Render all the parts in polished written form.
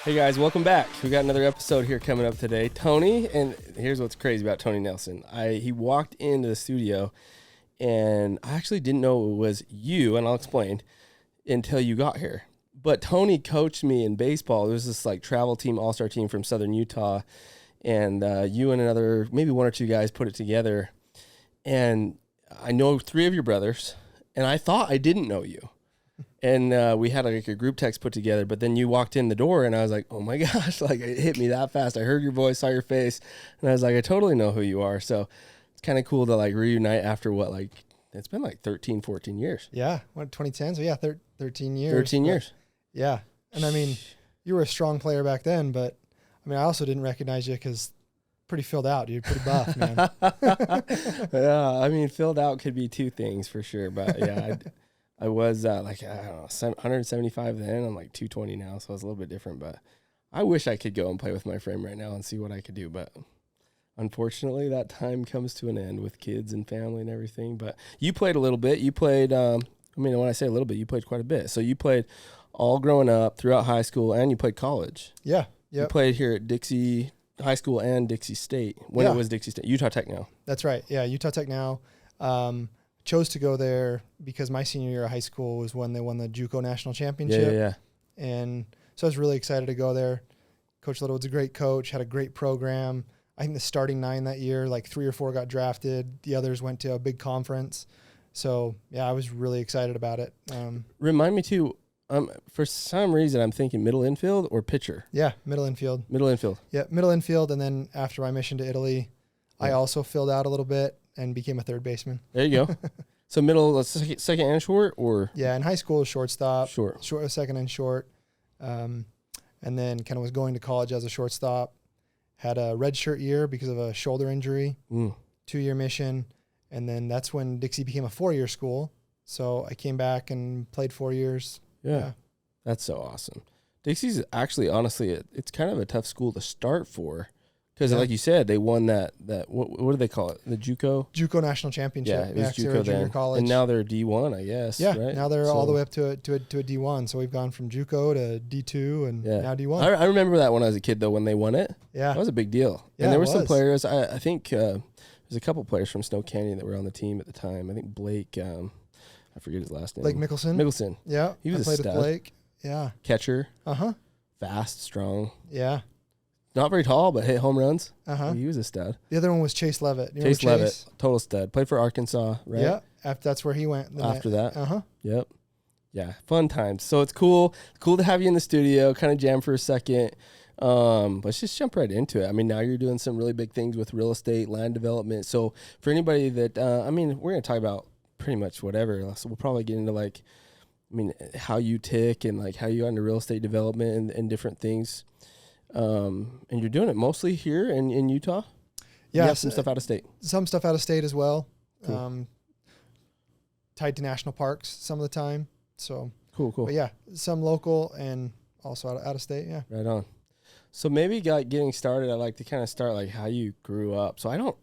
Hey guys, welcome back. We got another episode here coming up today. Tony, and here's what's crazy about Tony Nelson. He walked into the studio, and I actually didn't know it was you, and I'll explain, until you got here. But Tony coached me in baseball. There was this like travel team, all-star team from Southern Utah, and you and another, maybe one or two guys put it together. And I know three of your brothers, and I thought I didn't know you. And we had like a group text put together, but then you walked in the door and I was like, oh my gosh, like it hit me that fast. I heard your voice, saw your face, and I was like, I totally know who you are. So it's kind of cool to like reunite after what, like, it's been like 13, 14 years. Yeah. What, 2010? So yeah, 13 years. 13 years. Yeah. And I mean, you were a strong player back then, but I mean, I also didn't recognize you because pretty filled out, dude. Pretty buff, man. Yeah. I mean, filled out could be two things for sure, but yeah, I was like, I don't know, 175 then. I'm like 220 now, so it's a little bit different. But I wish I could go and play with my frame right now and see what I could do. But unfortunately, that time comes to an end with kids and family and everything. But you played a little bit. You played, I mean, when I say a little bit, you played quite a bit. So you played all growing up, throughout high school, and you played college. Yeah. Yep. You played here at Dixie High School and Dixie State when it was Dixie State. Utah Tech now. That's right. Yeah, Utah Tech now. Chose to go there because my senior year of high school was when they won the JUCO national championship. Yeah. And so I was really excited to go there. Coach Littlewood's a great coach, had a great program. I think the starting 9 that year, like 3 or 4 got drafted. The others went to a big conference. So, yeah, I was really excited about it. Remind me, too, for some reason I'm thinking middle infield or pitcher. Yeah, middle infield. Middle infield. Yeah, middle infield. And then after my mission to Italy, I also filled out a little bit and became a third baseman. There you go. So middle, second and short, or? Yeah, in high school, shortstop. Short, second and short. And then kind of was going to college as a shortstop. Had a red shirt year because of a shoulder injury. 2-year mission. And then that's when Dixie became a 4-year school. So I came back and played 4 years. Yeah. That's so awesome. Dixie's actually, honestly, it's kind of a tough school to start for. Because, like you said, they won that what do they call it? The JUCO national championship. Yeah, it was JUCO then. College. And now they're D1, I guess. Yeah, right? Now they're all the way up to a D1. So we've gone from JUCO to D2 and now D1. I remember that when I was a kid, though, when they won it. Yeah. That was a big deal. Yeah, and there were some players, I think there's a couple players from Snow Canyon that were on the team at the time. I think Blake, I forget his last name. Blake Mickelson. Yeah. He was I played a stud. with Blake. Yeah. Catcher. Uh-huh. Fast, strong. Yeah. Not very tall, but hit home runs. Uh-huh. He was a stud. The other one was Chase Levitt. Chase Levitt, total stud. Played for Arkansas, right? Yeah, that's where he went. After that. Uh-huh. Yep. Yeah, fun times. So it's cool to have you in the studio, kind of jam for a second. Let's just jump right into it. I mean, now you're doing some really big things with real estate, land development. So for anybody that, I mean, we're going to talk about pretty much whatever. So we'll probably get into like, I mean, how you tick and like how you got into real estate development and different things. And you're doing it mostly here in Utah? Yeah. You have some stuff out of state. Some stuff out of state as well. Cool. Tied to national parks some of the time. So cool. But yeah, some local and also out of state. Yeah. Right on. So maybe getting started, I'd like to kind of start like how you grew up. So I know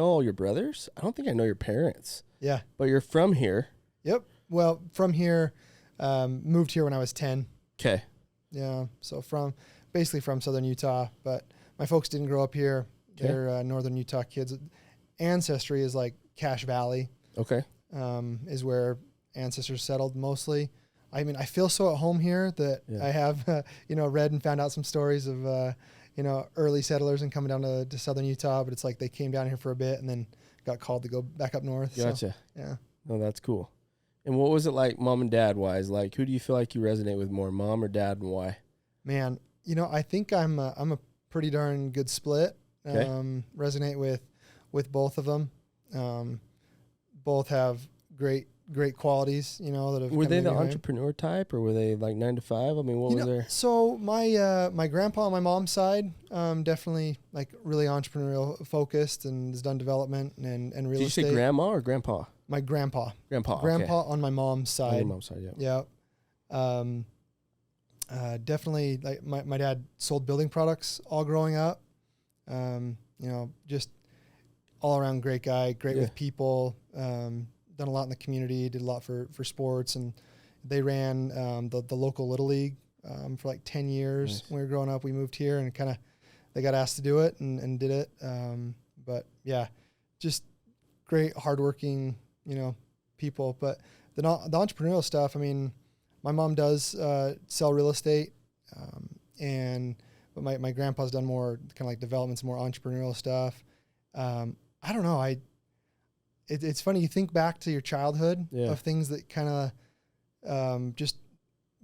all your brothers. I don't think I know your parents. Yeah. But you're from here. Yep. Well, from here, moved here when I was 10. Okay. Yeah. So basically from Southern Utah, but my folks didn't grow up here. Okay. They're Northern Utah kids. Ancestry is like Cache Valley. Okay. Is where ancestors settled mostly. I mean, I feel so at home here that I have, read and found out some stories of, early settlers and coming down to Southern Utah, but it's like they came down here for a bit and then got called to go back up north. Gotcha. So, yeah. No, that's cool. And what was it like mom and dad wise? Like, who do you feel like you resonate with more, mom or dad, and why? Man, I think I'm a pretty darn good split. Okay. Resonate with both of them. Both have great qualities, that have. Were they the entrepreneur type, or were they like 9 to 5? I mean, what was their? So my grandpa on my mom's side, definitely like really entrepreneurial focused and has done development and real estate. Did you say grandma or grandpa? My grandpa. Grandpa okay. On my mom's side. On your mom's side, yeah. Yeah. Definitely like my dad sold building products all growing up. Just all around great guy, great with people. Done a lot in the community, did a lot for sports, and they ran the local Little League for like 10 years. Nice. When we were growing up, we moved here and they got asked to do it and did it. But yeah, just great, hardworking, people. But the entrepreneurial stuff, I mean, my mom does sell real estate, but my grandpa's done more kind of like developments, more entrepreneurial stuff. I don't know. It's funny. You think back to your childhood of things that kind of just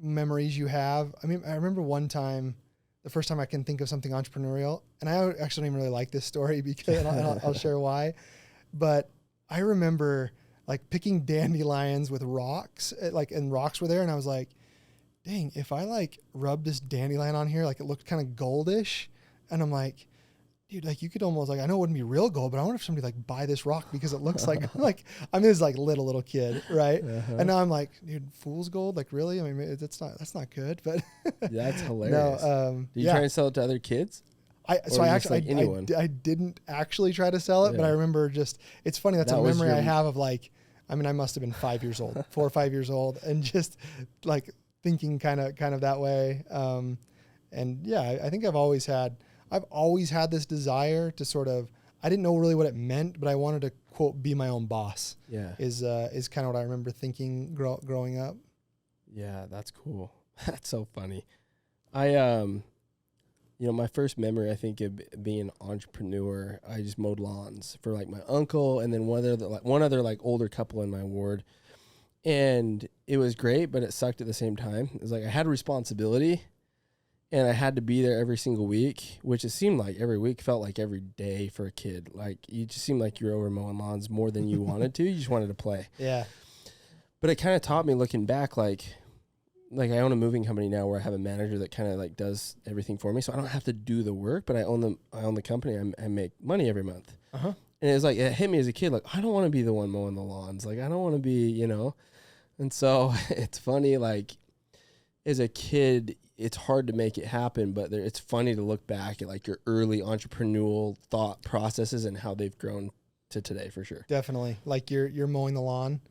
memories you have. I mean, I remember one time, the first time I can think of something entrepreneurial, and I actually don't even really like this story because I'll share why. But I remember like picking dandelions with rocks, and rocks were there, and I was like, dang, if I like rubbed this dandelion on here, like it looked kind of goldish, and I'm like, dude, like you could almost like, I know it wouldn't be real gold, but I wonder if somebody like buy this rock because it looks like I'm this like little kid, right? And now I'm like, dude, fool's gold, like really? I mean, that's not good, but that's hilarious. No, do you try and sell it to other kids? I didn't actually try to sell it, but I remember it's funny. That's a memory I have of like, I mean, I must have been 5 years old, 4 or 5 years old, and just like thinking kind of that way. And yeah, I think I've always had this desire to sort of, I didn't know really what it meant, but I wanted to quote, be my own boss. Yeah. Is kind of what I remember thinking growing up. Yeah, that's cool. That's so funny. I, my first memory, I think, of being an entrepreneur, I just mowed lawns for like my uncle and then one other like older couple in my ward. And it was great, but it sucked at the same time. It was like I had a responsibility and I had to be there every single week, which it seemed like every week felt like every day for a kid. Like you just seemed like you were over mowing lawns more than you wanted to. You just wanted to play. Yeah. But it kind of taught me looking back, like I own a moving company now where I have a manager that kind of like does everything for me. So I don't have to do the work, but I own the company. I make money every month. Uh-huh. And it was like, it hit me as a kid. Like, I don't want to be the one mowing the lawns. Like, I don't want to be, and so it's funny, like as a kid, it's hard to make it happen, but it's funny to look back at like your early entrepreneurial thought processes and how they've grown to today for sure. Definitely. Like your mowing the lawn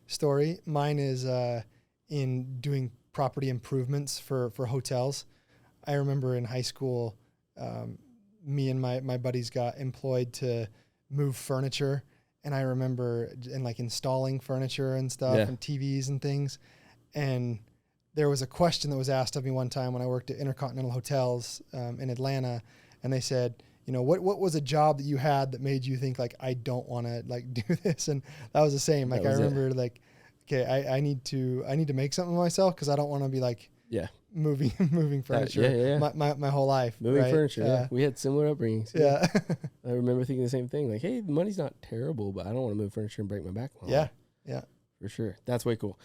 story. Mine is in doing property improvements for hotels. I remember in high school, me and my buddies got employed to move furniture. And I remember like installing furniture and stuff and TVs and things. And there was a question that was asked of me one time when I worked at Intercontinental Hotels in Atlanta. And they said, what was a job that you had that made you think like, I don't want to like do this? And that was the same. Like I remember like, okay, I need to make something of myself because I don't want to be like moving furniture my whole life. Moving furniture, yeah. We had similar upbringings. Yeah. I remember thinking the same thing. Like, hey, the money's not terrible, but I don't want to move furniture and break my back. Yeah. For sure. That's way cool.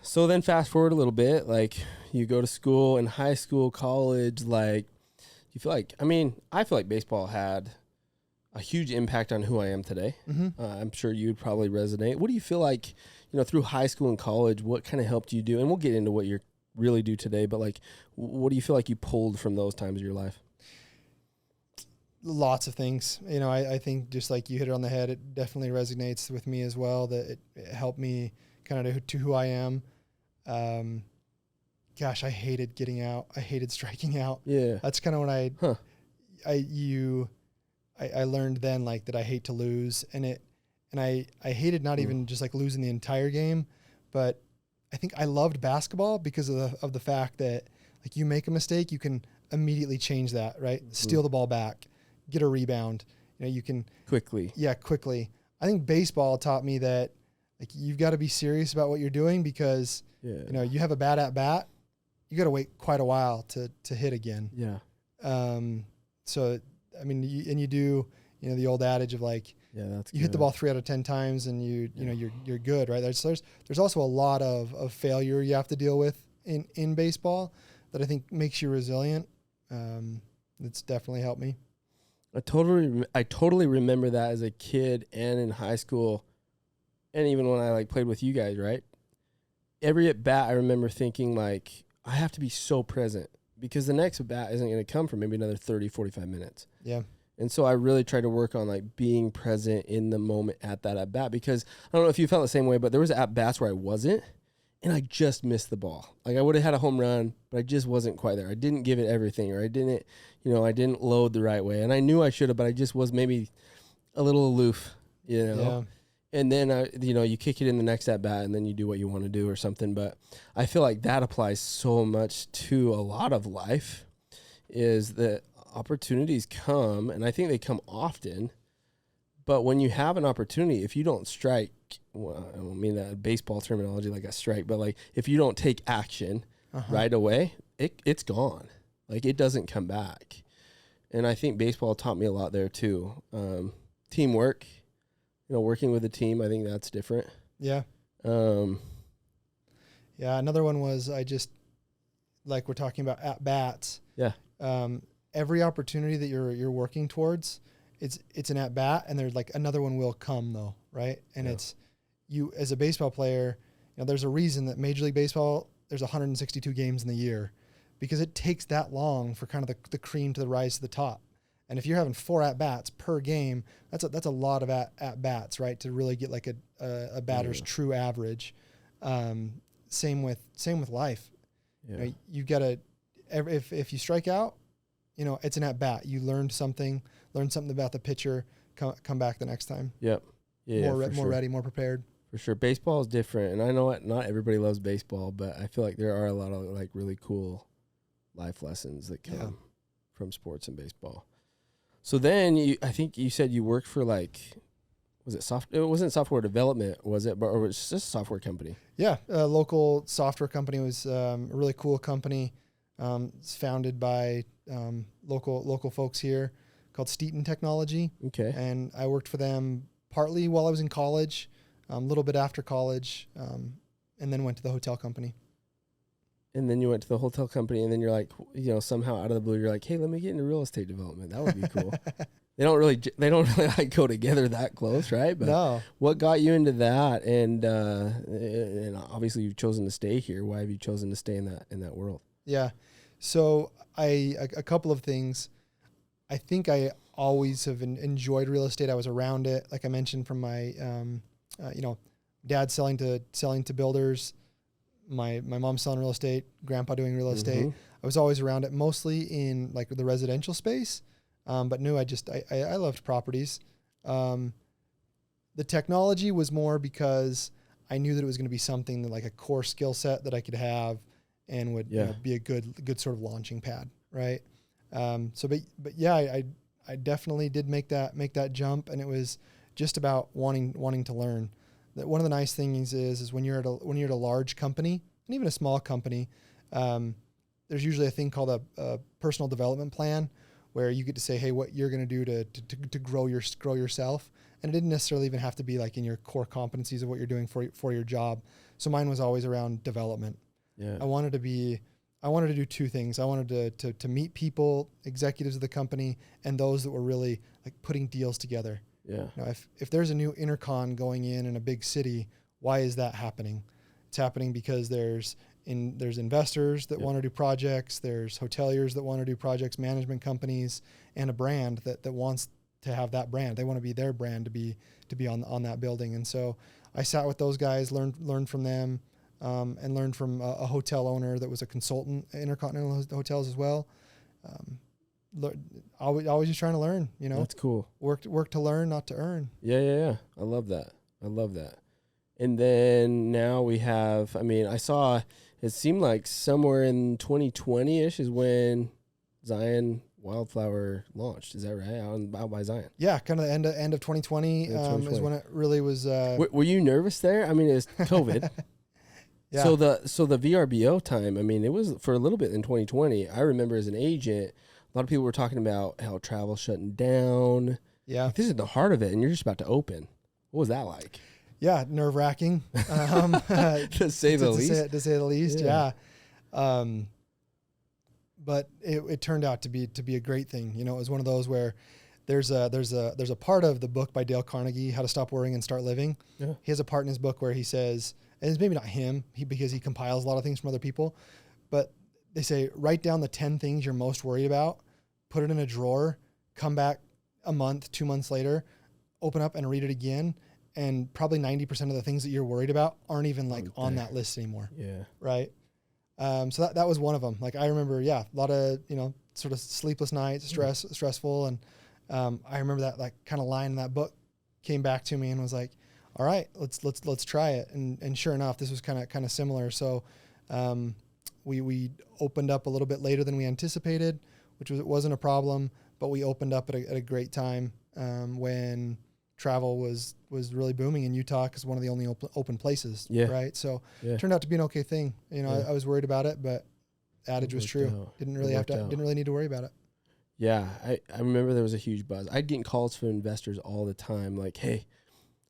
So then fast forward a little bit, like you go to school in high school, college, like you feel like, I feel like baseball had a huge impact on who I am today. Mm-hmm. I'm sure you'd probably resonate. What do you feel like, through high school and college, what kind of helped you do? And we'll get into what you really do today, but like, what do you feel like you pulled from those times of your life? Lots of things. I think just like you hit it on the head, it definitely resonates with me as well, that it helped me kind of to who I am. Gosh, I hated getting out. I hated striking out. Yeah. That's kind of when I learned then like that I hate to lose, and I hated not even just like losing the entire game, but I think I loved basketball because of the fact that like you make a mistake, you can immediately change that, right? Mm-hmm. Steal the ball back, get a rebound. You can quickly. Yeah, quickly. I think baseball taught me that like you've got to be serious about what you're doing because you have a bad at bat, you got to wait quite a while to hit again. Yeah. So you do the old adage of like you hit the ball 3 out of 10 times and you're good, right? There's also a lot of failure you have to deal with in baseball that I think makes you resilient. It's definitely helped me. I totally remember that as a kid and in high school, and even when I like played with you guys, right? Every at bat, I remember thinking like I have to be so present because the next at bat isn't going to come for maybe another 30, 45 minutes. Yeah. And so I really tried to work on like being present in the moment at that at bat because I don't know if you felt the same way, but there was at bats where I wasn't, and I just missed the ball. Like I would have had a home run, but I just wasn't quite there. I didn't give it everything, or I didn't load the right way. And I knew I should have, but I just was maybe a little aloof, Yeah. And then, you kick it in the next at bat and then you do what you want to do or something. But I feel like that applies so much to a lot of life, is that opportunities come, and I think they come often. But when you have an opportunity, if you don't strike, well, I don't mean that baseball terminology like a strike, but like if you don't take action right away, it's gone. Like it doesn't come back. And I think baseball taught me a lot there too. Teamwork, working with a team, I think that's different. Yeah. Yeah. Another one was, like we're talking about at bats. Yeah. Every opportunity that you're working towards, it's an at bat, and there's like another one will come though. Right. And it's you as a baseball player, there's a reason that Major League Baseball, there's 162 games in the year, because it takes that long for kind of the cream to rise to the top. And if you're having 4 at bats per game, that's a lot of at bats, right? To really get like a batter's true average. Same with life. Yeah. You gotta, if you strike out, it's an at bat. You learn something about the pitcher. Come back the next time. Yep. Yeah. More ready, more prepared. For sure. Baseball is different, and I know not everybody loves baseball, but I feel like there are a lot of like really cool life lessons that come from sports and baseball. So then I think you said you worked for was it it wasn't software development, was it? Or was it just a software company? Yeah. A local software company. Was a really cool company. It's founded by local folks here, called Steaton Technology. Okay. And I worked for them partly while I was in college, a little bit after college, and then went to the hotel company. And then you went to the hotel company, and then you're like, somehow out of the blue, you're like, hey, let me get into real estate development. That would be cool. They don't really like go together that close, right? But no. What got you into that? And obviously you've chosen to stay here. Why have you chosen to stay in that world? Yeah. So a couple of things. I think I always have enjoyed real estate. I was around it, like I mentioned, from my dad selling to builders. My mom selling real estate, grandpa doing real estate. I was always around it, mostly in like the residential space, but knew I loved properties. The technology was more because I knew that it was going to be something that like a core skill set that I could have and would be a good sort of launching pad, right? I definitely did make that jump, and it was just about wanting to learn. That one of the nice things is when you're at a large company, and even a small company, there's usually a thing called a personal development plan, where you get to say, hey, what you're going to do to grow yourself. And it didn't necessarily even have to be like in your core competencies of what you're doing for your job. So mine was always around development. Yeah. I wanted to do 2 things. I wanted to meet people, executives of the company, and those that were really like putting deals together. Yeah. If there's a new intercon going in a big city, why is that happening? It's happening because there's investors that want to do projects, there's hoteliers that want to do projects, management companies, and a brand that wants to have that brand. They want to be their brand to be on that building. And so I sat with those guys, learned from them, and learned from a hotel owner that was a consultant at Intercontinental Hotels as well. Always just trying to learn, That's cool. Work to learn, not to earn. Yeah. I love that. And then now we have, I saw, it seemed like somewhere in 2020-ish is when Zion Wildflower launched. Is that right? Out by Zion. Yeah, kind of the end of 2020, is when it really was. Were you nervous there? It was COVID. Yeah. So the VRBO time, it was for a little bit in 2020. I remember as an agent, a lot of people were talking about how travel shutting down. Yeah. Like, this is the heart of it, and you're just about to open. What was that like? Yeah, nerve-wracking. To say the least. To say the least, yeah. But it turned out to be a great thing. It was one of those where there's a part of the book by Dale Carnegie, How to Stop Worrying and Start Living. Yeah. He has a part in his book where he says, and it's maybe not him, because he compiles a lot of things from other people, but they say, write down the 10 things you're most worried about, put it in a drawer, come back a month, 2 months later, open up and read it again, and probably 90% of the things that you're worried about aren't even like on that list anymore. Yeah. Right. So that was one of them. Like I remember, a lot of, sort of sleepless nights, stressful. And I remember that like kind of line in that book came back to me and was like, all right, let's try it. And sure enough, this was kind of similar. So we opened up a little bit later than we anticipated, which wasn't a problem, but we opened up at a great time when travel was really booming in Utah because one of the only open places, right? So it turned out to be an okay thing. I was worried about it, but adage was true. Didn't really need to worry about it. Yeah, I remember there was a huge buzz. I'd get calls from investors all the time, like, hey,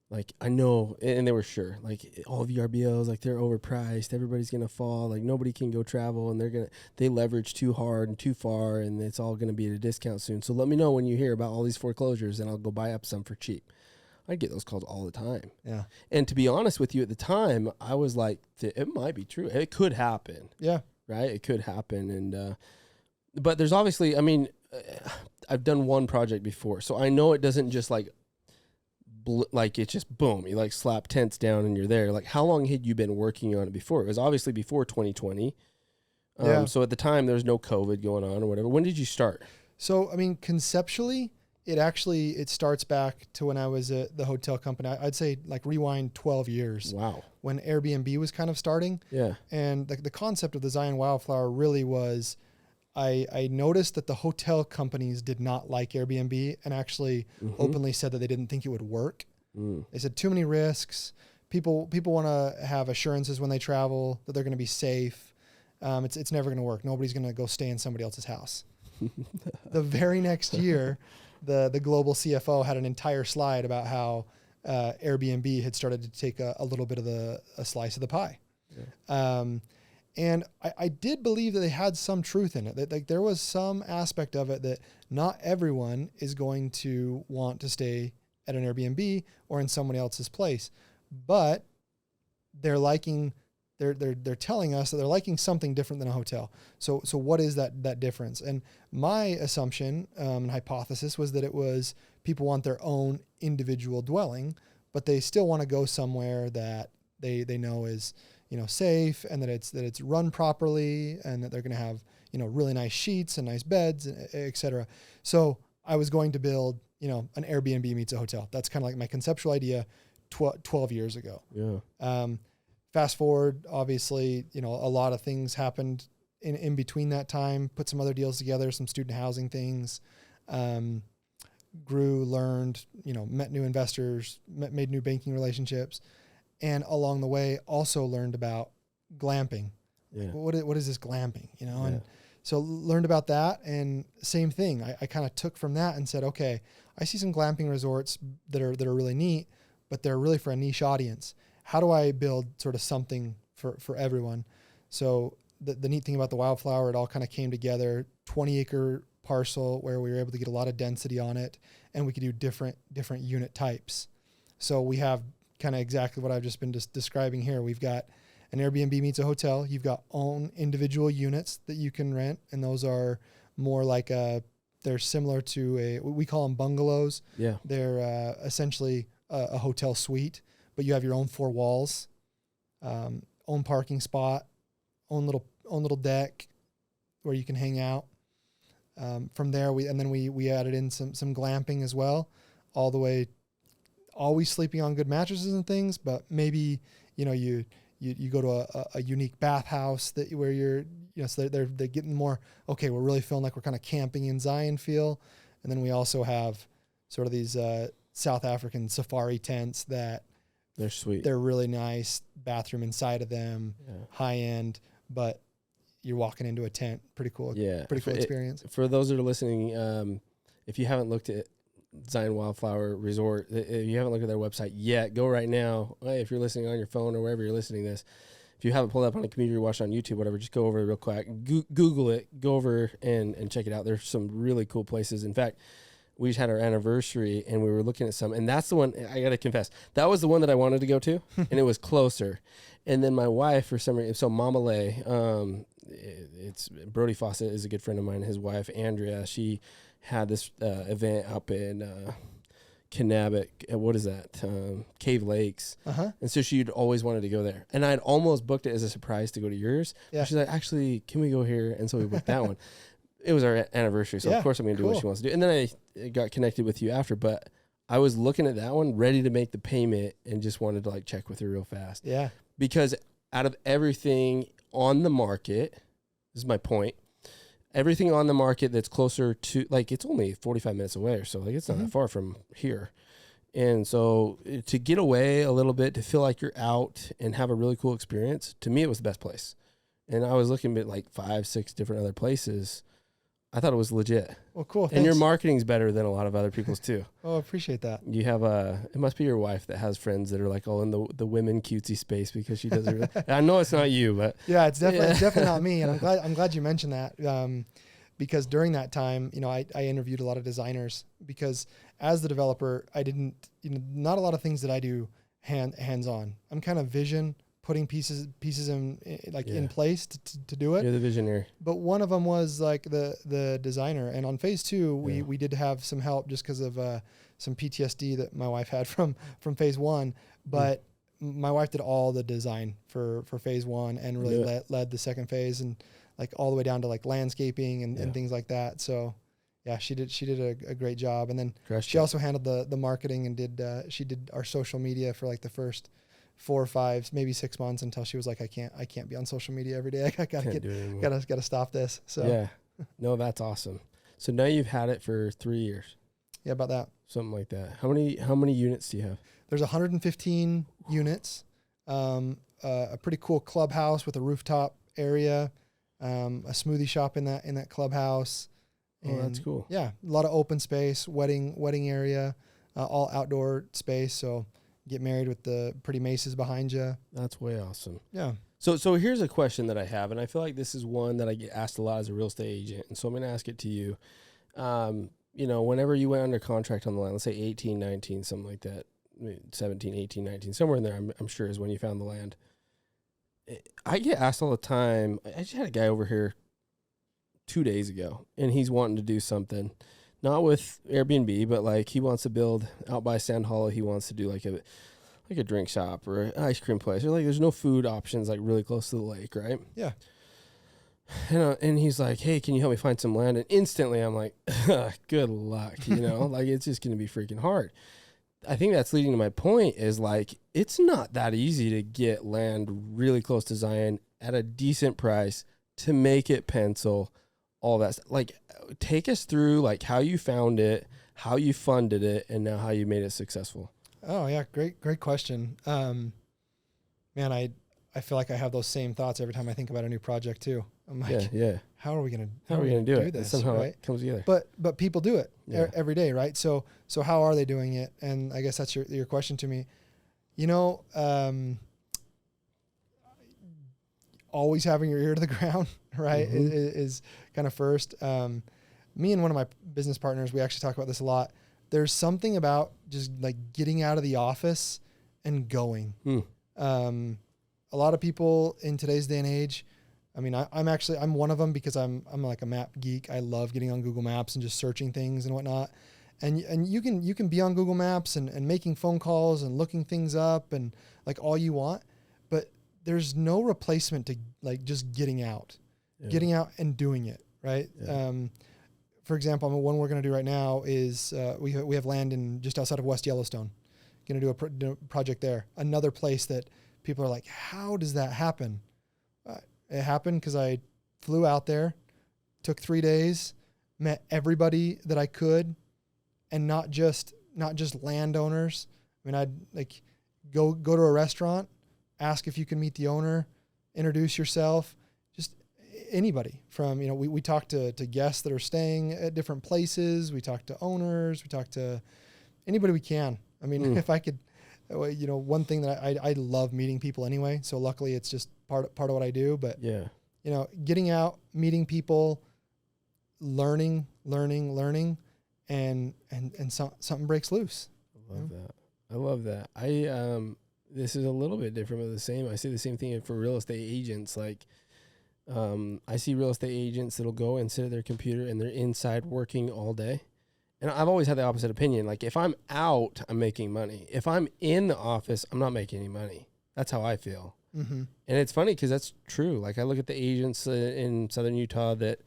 like I know, and they were sure, like all VRBOs, like they're overpriced, everybody's gonna fall, like nobody can go travel, and they leverage too hard and too far, and it's all gonna be at a discount soon. So let me know when you hear about all these foreclosures, and I'll go buy up some for cheap. I get those calls all the time. Yeah. And to be honest with you, at the time, I was like, it might be true. It could happen. Yeah. Right? It could happen. And, but there's obviously, I mean, I've done one project before, so I know it doesn't just like it's just boom, you like slap tents down and you're there. Like how long had you been working on it before? It was obviously before 2020. So at the time there was no COVID going on or whatever. When did you start? So, I mean, conceptually, it starts back to when I was at the hotel company. I'd say like rewind 12 years. Wow. When Airbnb was kind of starting. Yeah. And the concept of the Zion Wildflower really was, I noticed that the hotel companies did not like Airbnb and actually openly said that they didn't think it would work. They said too many risks. People want to have assurances when they travel that they're going to be safe. It's never going to work. Nobody's going to go stay in somebody else's house. The very next year, the global CFO had an entire slide about how Airbnb had started to take a little bit of a slice of the pie. Yeah. And I did believe that they had some truth in it, that like there was some aspect of it that not everyone is going to want to stay at an Airbnb or in somebody else's place, but they're telling us that they're liking something different than a hotel. So what is that difference? And my assumption and hypothesis was that it was people want their own individual dwelling, but they still want to go somewhere that they know is safe, and that it's run properly, and that they're going to have really nice sheets and nice beds, et cetera. So I was going to build an Airbnb meets a hotel. That's kind of like my conceptual idea 12 years ago. Yeah. Fast forward, obviously, a lot of things happened in between that time, put some other deals together, some student housing things, grew, learned, met new investors, made new banking relationships. And along the way also learned about glamping. Yeah. What is this glamping, And so learned about that, and same thing. I kind of took from that and said, okay, I see some glamping resorts that are really neat, but they're really for a niche audience. How do I build sort of something for everyone? So the neat thing about the Wildflower, it all kind of came together, 20-acre parcel where we were able to get a lot of density on it, and we could do different unit types. So we have kind of exactly what I've just been describing here. We've got an Airbnb meets a hotel. You've got own individual units that you can rent, and those are more like they're similar to we call them bungalows. Yeah. They're essentially a hotel suite, but you have your own four walls, own parking spot, own little deck where you can hang out. From there, we added in some glamping as well, all the way. Always sleeping on good mattresses and things, but maybe you go to a unique bathhouse where you're so they're getting more, okay, we're really feeling like we're kind of camping in Zion feel. And then we also have sort of these South African safari tents that they're sweet. They're really nice, bathroom inside of them, high end, but you're walking into a tent. Pretty cool. Yeah, pretty cool experience. For those that are listening, if you haven't looked at Zion Wildflower Resort, if you haven't looked at their website yet, go right now. Hey, if you're listening on your phone or wherever you're listening to this, if you haven't pulled up on a computer, you're watching on YouTube, whatever, just go over real quick, Google it, go over and check it out. There's some really cool places. In fact, we just had our anniversary and we were looking at some, and that's the one, I got to confess, that was the one that I wanted to go to, and it was closer. And then my wife, for some reason, so Mama Lay, it's Brody Fawcett is a good friend of mine. His wife, Andrea, she had this event up in Kennebec, what is that? Cave Lakes. And so she'd always wanted to go there. And I'd almost booked it as a surprise to go to yours. Yeah. She's like, actually, can we go here? And so we booked that one. It was our anniversary, so of course I'm going to do what she wants to do. And then I got connected with you after, but I was looking at that one, ready to make the payment, and just wanted to like check with her real fast. Yeah. Because out of everything on the market, this is my point, everything on the market that's closer to, like, it's only 45 minutes away or so. Like, it's not that far from here. And so to get away a little bit, to feel like you're out and have a really cool experience, to me, it was the best place. And I was looking at like 5-6 different other places. I thought it was legit. Well, cool. And your marketing's better than a lot of other people's too. Oh, I appreciate that. You have it must be your wife that has friends that are like all in the women cutesy space because she does it really. I know it's not you, but yeah, it's definitely not me. And I'm glad you mentioned that. Because during that time, I interviewed a lot of designers, because as the developer, I didn't, not a lot of things that I do hands on. I'm kind of vision, putting pieces in place to do it. You're the visionary. But one of them was like the designer. And on phase 2, we did have some help just because of some PTSD that my wife had from phase 1. But my wife did all the design for phase 1 and really led the second phase, and like all the way down to like landscaping and things like that. So yeah, she did a great job. And then she also handled the marketing and she did our social media for like the first 4 or 5, maybe 6 months, until she was like, I can't be on social media every day. I gotta stop this. So yeah, no, that's awesome. So now you've had it for 3 years. Yeah, about that. Something like that. How many units do you have? There's 115 units. A pretty cool clubhouse with a rooftop area. A smoothie shop in that clubhouse. Oh, that's cool. Yeah, a lot of open space, wedding area, all outdoor space. So get married with the pretty maces behind you. That's way awesome. Yeah. So here's a question that I have, and I feel like this is one that I get asked a lot as a real estate agent, and so I'm going to ask it to you. Whenever you went under contract on the land, let's say 18, 19, something like that, 17, 18, 19, somewhere in there, I'm sure is when you found the land. I get asked all the time. I just had a guy over here 2 days ago, and he's wanting to do something, not with Airbnb, but like he wants to build out by Sand Hollow. He wants to do like a drink shop or an ice cream place, or like there's no food options like really close to the lake, right? Yeah. And he's like, hey, can you help me find some land? And instantly I'm like, good luck, like it's just going to be freaking hard. I think that's leading to my point is like, it's not that easy to get land really close to Zion at a decent price to make it pencil, all that stuff. Like, take us through like how you found it, how you funded it, and now how you made it successful. Oh yeah. Great question. Man, I feel like I have those same thoughts every time I think about a new project too. I'm like, how are we going to do it? This, somehow right? It comes together. But people do it every day, right? So how are they doing it? And I guess that's your question to me. Always having your ear to the ground, right? Mm-hmm. is kind of first. Me and one of my business partners, we actually talk about this a lot. There's something about just like getting out of the office and going. A lot of people in today's day and age, I mean, I'm one of them because I'm like a map geek. I love getting on Google Maps and just searching things and whatnot. And you can be on Google Maps and making phone calls and looking things up and like all you want, but there's no replacement to like just getting out and doing it. Right. Yeah. For example, one we're going to do right now is we have land in just outside of West Yellowstone. Going to do a project there. Another place that people are like, how does that happen? It happened because I flew out there, took 3 days, met everybody that I could, and not just landowners. I mean, I'd like go to a restaurant, ask if you can meet the owner, introduce yourself, just anybody from, we talk to guests that are staying at different places. We talk to owners, we talk to anybody we can. I mean, if I could, one thing that I love meeting people anyway. So luckily it's just part of what I do, but getting out, meeting people, learning, and something breaks loose. I love that. This is a little bit different, but the same. I say the same thing for real estate agents. Like, I see real estate agents that'll go and sit at their computer and they're inside working all day. And I've always had the opposite opinion. Like if I'm out, I'm making money. If I'm in the office, I'm not making any money. That's how I feel. Mm-hmm. And it's funny because that's true. Like I look at the agents in Southern Utah that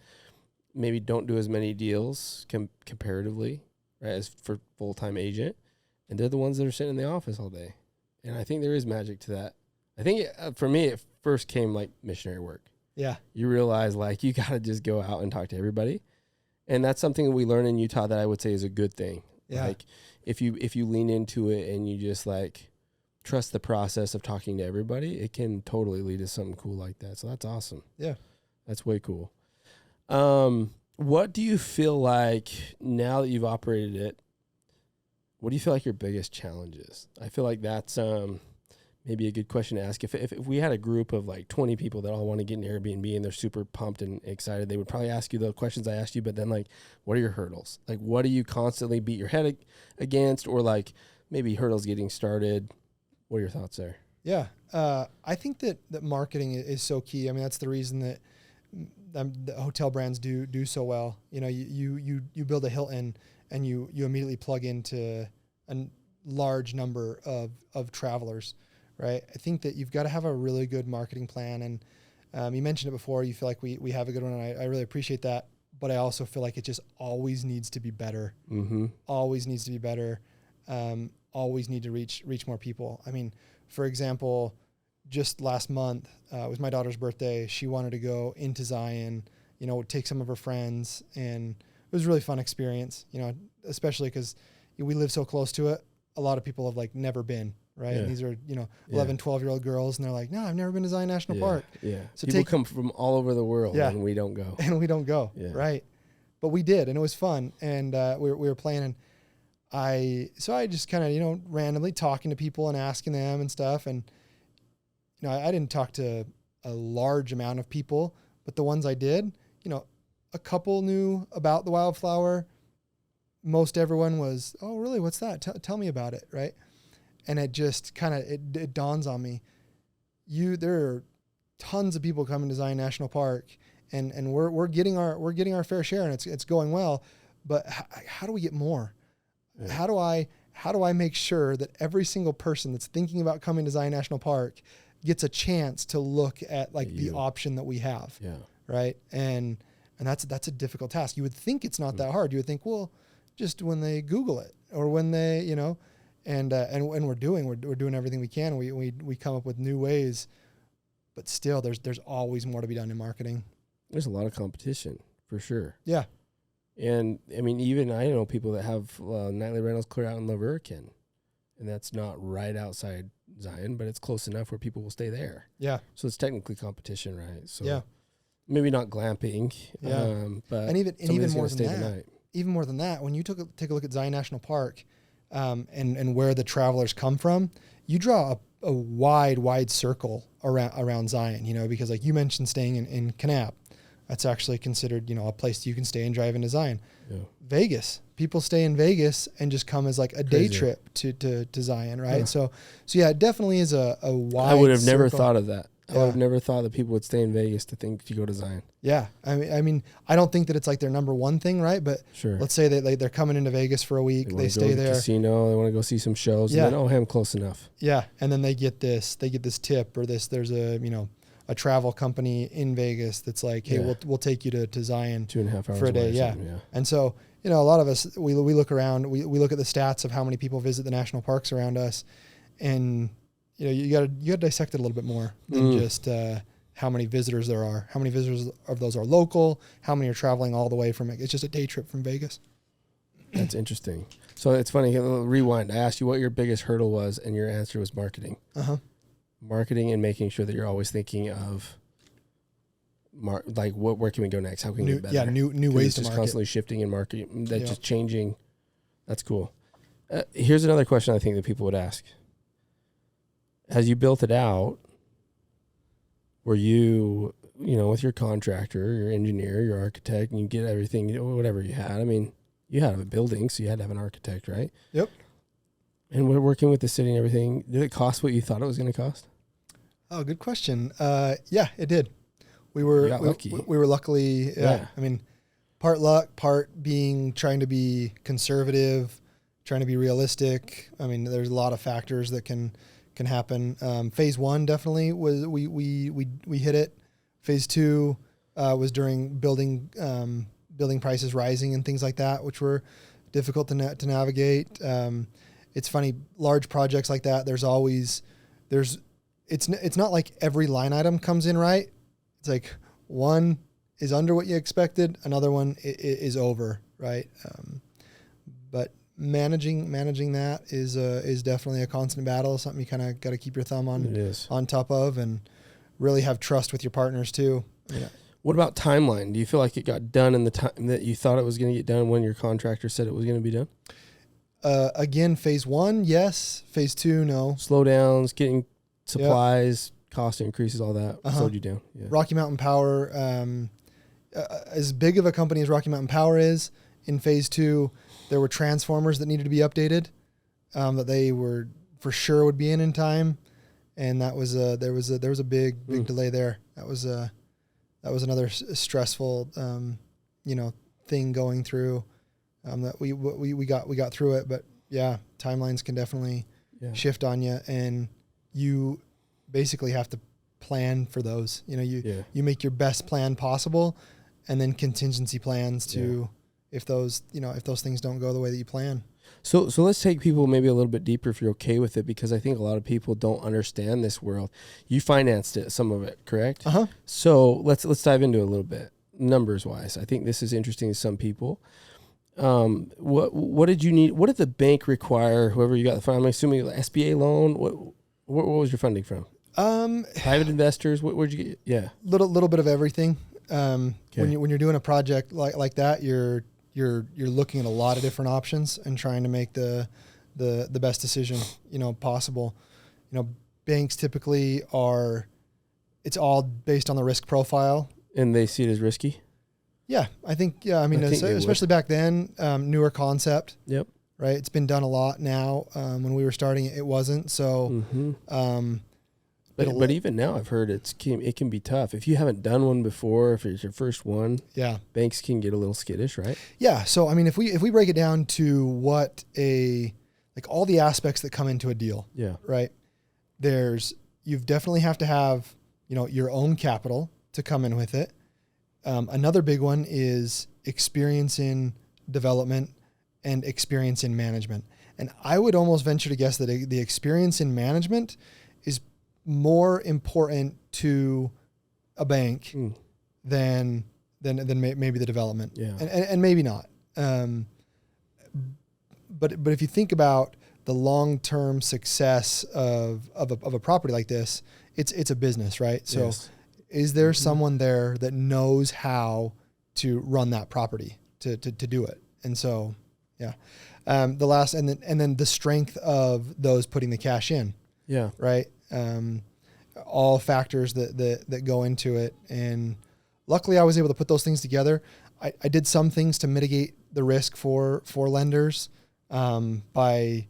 maybe don't do as many deals comparatively, right, as for full-time agent. And they're the ones that are sitting in the office all day. And I think there is magic to that. I think for me, it first came like missionary work. Yeah. You realize like you got to just go out and talk to everybody. And that's something that we learn in Utah that I would say is a good thing. Yeah. Like if you lean into it and you just like trust the process of talking to everybody, it can totally lead to something cool like that. So that's awesome. Yeah. That's way cool. What do you feel like now that you've operated it? What do you feel like your biggest challenge is? I feel like that's maybe a good question to ask. If we had a group of like 20 people that all want to get an Airbnb and they're super pumped and excited, they would probably ask you the questions I asked you, but then like, what are your hurdles? Like, what do you constantly beat your head against, or like maybe hurdles getting started? What are your thoughts there? Yeah. I think that marketing is so key. I mean, that's the reason that the hotel brands do so well. You know, you build a Hilton and you immediately plug into a large number of travelers. Right. I think that you've got to have a really good marketing plan. And you mentioned it before, you feel like we have a good one. And I really appreciate that. But I also feel like it just always needs to be better. Mm-hmm. Always needs to be better. Always need to reach more people. I mean, for example, just last month, it was my daughter's birthday. She wanted to go into Zion, you know, take some of her friends. And it was a really fun experience, you know, especially because we live so close to it. A lot of people have like never been. Right. Yeah. And these are, you know, 11, 12-year-old girls. And they're like, no, I've never been to Zion National Park. Yeah. So people come from all over the world and we don't go. And we don't go. Yeah. Right. But we did. And it was fun. And we were playing. And I just kind of, you know, randomly talking to people and asking them and stuff. And, you know, I didn't talk to a large amount of people, but the ones I did, you know, a couple knew about the wildflower. Most everyone was, oh, really? What's that? Tell me about it. Right. And it just kind of, it dawns on me, there are tons of people coming to Zion National Park and we're getting our fair share and it's going well, but how do we get more? Yeah. How do I make sure that every single person that's thinking about coming to Zion National Park gets a chance to look at like the option that we have? Yeah. Right. And that's a difficult task. You would think it's not that hard. You would think, well, just when they Google it or when they, you know, and we're doing everything we can. We come up with new ways, but still there's always more to be done in marketing. There's a lot of competition for sure. Yeah. And I mean, even I know people that have nightly rentals clear out in La Verkin, and that's not right outside Zion, but it's close enough where people will stay there. Yeah. So it's technically competition, right? So yeah. Maybe not glamping. Yeah. But and even more than that. Even more than that, when you take a look at Zion National Park, and where the travelers come from, you draw a wide circle around Zion, you know, because like you mentioned staying in Kanab, that's actually considered, you know, a place you can stay and drive into Zion. Yeah. Vegas, people stay in Vegas and just come as like a day trip to Zion, right? Yeah. So yeah, it definitely is a wide I would have never circle. thought of that. I would have never thought that people would stay in Vegas to go to Zion. Yeah. I mean, I don't think that it's like their number one thing, right? But let's say that they're coming into Vegas for a week. They stay there. Casino. They want to go see some shows. Yeah. And then, I'm close enough. Yeah. And then they get this tip or there's a travel company in Vegas that's like, hey, we'll take you to Zion 2.5 hours for a day. Yeah. And so, you know, a lot of us, we look around, we look at the stats of how many people visit the national parks around us, and you know, you gotta dissect it a little bit more than just how many visitors there are. How many visitors of those are local? How many are traveling all the way from it? It's just a day trip from Vegas. That's interesting. So it's funny. Rewind. I asked you what your biggest hurdle was, and your answer was marketing. Marketing and making sure that you're always thinking of, where can we go next? How can we get better? Yeah, new ways to just market. Constantly shifting and marketing. That's just changing. That's cool. Here's another question I think that people would ask. As you built it out, were you, with your contractor, your engineer, your architect, and you get everything, whatever you had? I mean, you had a building, so you had to have an architect, right? Yep. And we're working with the city and everything. Did it cost what you thought it was going to cost? Oh, good question. Yeah, it did. We were lucky. We were luckily, I mean, part luck, part being trying to be conservative, trying to be realistic. I mean, there's a lot of factors that can happen. Phase 1 definitely was we hit it. Phase 2 was during building prices rising and things like that, which were difficult to navigate. It's funny, large projects like that. It's not like every line item comes in right. It's like one is under what you expected, another one is over, right? But managing that is definitely a constant battle. Something you kind of got to keep your thumb on top of, and really have trust with your partners too. Yeah. What about timeline? Do you feel like it got done in the time that you thought it was going to get done when your contractor said it was going to be done? Again, phase 1, yes. Phase 2, no. Slowdowns, getting supplies, cost increases, all that slowed you down. Yeah. Rocky Mountain Power, as big of a company as Rocky Mountain Power is, in phase 2, there were transformers that needed to be updated, that they were for sure would be in time, and that was there was a big delay there. That was another stressful thing going through, that we got through it. But yeah, timelines can definitely shift on you, and you basically have to plan for those. You make your best plan possible, and then contingency plans to if those things don't go the way that you plan. So let's take people maybe a little bit deeper, if you're okay with it, because I think a lot of people don't understand this world. You financed it, some of it, correct? So let's dive into it a little bit, numbers wise. I think this is interesting to some people. What did you need? What did the bank require? Whoever you got the funding, I'm assuming the SBA loan. What was your funding from? Private investors. Where'd you get? Yeah, little bit of everything. When you're doing a project like that, you're looking at a lot of different options and trying to make the best decision possible. Banks typically it's all based on the risk profile, and they see it as risky. Yeah, I think I mean, especially back then, newer concept. Yep. Right. It's been done a lot now. When we were starting, it wasn't. So, but even now, I've heard it can be tough if you haven't done one before. If it's your first one, banks can get a little skittish, right? Yeah. So I mean, if we break it down to what all the aspects that come into a deal, right? You definitely have to have your own capital to come in with it. Another big one is experience in development and experience in management. And I would almost venture to guess that the experience in management is more important to a bank than maybe the development. Yeah. And maybe not. But if you think about the long-term success of a property like this, it's a business, right? So is there someone there that knows how to run that property to do it? And so, the last, and then the strength of those putting the cash in. Yeah. Right. All factors that go into it. And luckily I was able to put those things together. I did some things to mitigate the risk for lenders. I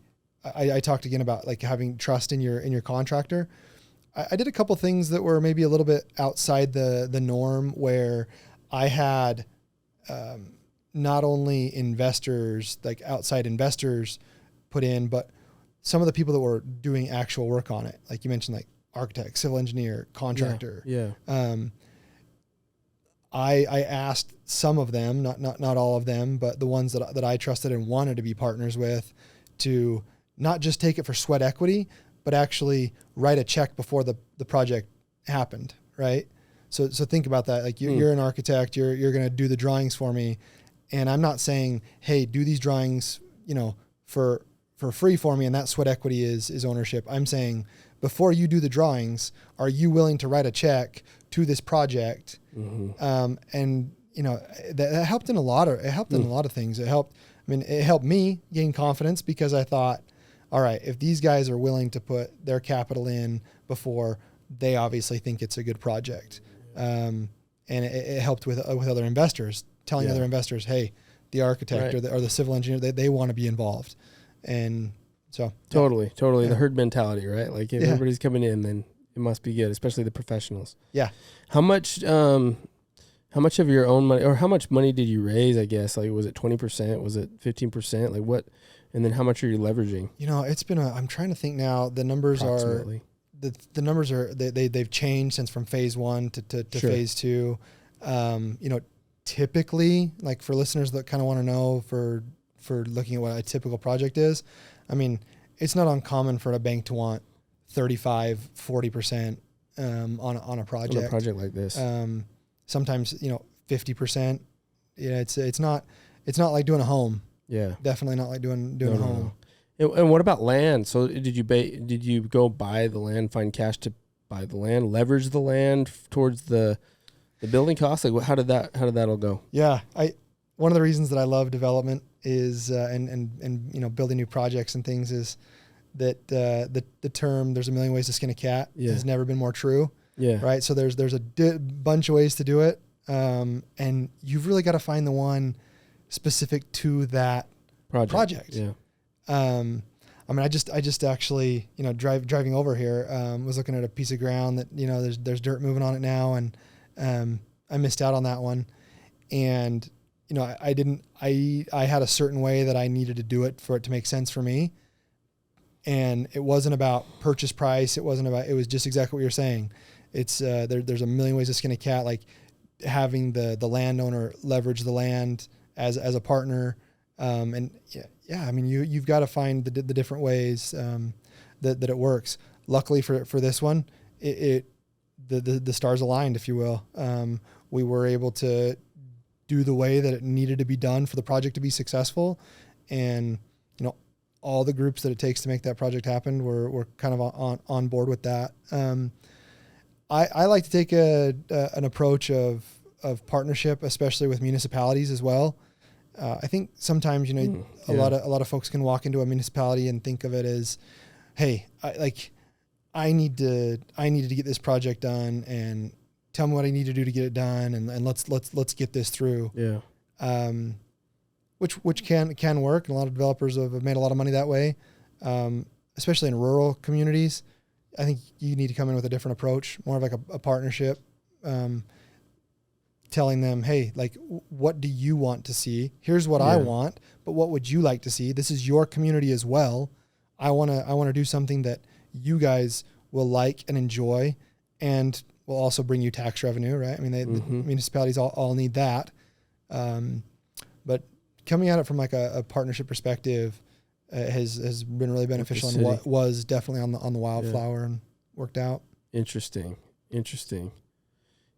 talked again about having trust in your contractor. I did a couple things that were maybe a little bit outside the norm, where I had not only investors, outside investors put in, but some of the people that were doing actual work on it. Like you mentioned, architect, civil engineer, contractor. Yeah. I asked some of them, not all of them, but the ones that I trusted and wanted to be partners with, to not just take it for sweat equity, but actually write a check before the project happened, right? So think about that. You're an architect, you're going to do the drawings for me, and I'm not saying, hey, do these drawings, for free for me, and that sweat equity is ownership. I'm saying, before you do the drawings, are you willing to write a check to this project? And that helped in a lot of things. It helped me gain confidence, because I thought, all right, if these guys are willing to put their capital in before, they obviously think it's a good project. And it helped with other investors, telling other investors, hey, the architect or the civil engineer, they want to be involved. And so totally the herd mentality, right? If everybody's coming in, then it must be good, especially the professionals. Yeah. How much How much of your own money, or how much money did you raise, I guess? Like, was it 20%? Was it 15%? Like what? And then how much are you leveraging? It's been I'm trying to think now. The numbers are, the numbers are, they've changed since from phase 1 to sure. phase 2. Typically, like for listeners that kind of want to know for looking at what a typical project is, I mean, it's not uncommon for a bank to want 35, 40% on a project. On a project like this. Sometimes 50%. Yeah, it's not like doing a home. Yeah, definitely not like doing a home. No. And what about land? So did you go buy the land, find cash to buy the land, leverage the land towards the building costs? Like how did that all go? Yeah, one of the reasons that I love development is and building new projects and things is that the term "there's a million ways to skin a cat" has never been more true. Yeah. Right. So there's a bunch of ways to do it. And you've really got to find the one specific to that project. Yeah. I mean, I just actually, driving over here, was looking at a piece of ground that, there's dirt moving on it now. And, I missed out on that one. And, I had a certain way that I needed to do it for it to make sense for me. And it wasn't about purchase price. It was just exactly what you're saying. It's there's a million ways to skin a cat, like having the landowner leverage the land as a partner. I mean, you've got to find the different ways that it works. Luckily for this one, the stars aligned, if you will. We were able to do the way that it needed to be done for the project to be successful. And, all the groups that it takes to make that project happen were kind of on board with that. I like to take an approach of partnership, especially with municipalities as well. I think sometimes, a lot of folks can walk into a municipality and think of it as, hey, I need to get this project done, and tell me what I need to do to get it done, and let's get this through. Yeah. Which can work, and a lot of developers have made a lot of money that way, especially in rural communities. I think you need to come in with a different approach, more of like a partnership, telling them, hey, like, what do you want to see? Here's what I want, but what would you like to see? This is your community as well. I want to do something that you guys will like and enjoy, and will also bring you tax revenue, right? I mean, the municipalities all need that. But coming at it from like a partnership perspective, has been really beneficial, and what was definitely on the wildflower and worked out. Interesting.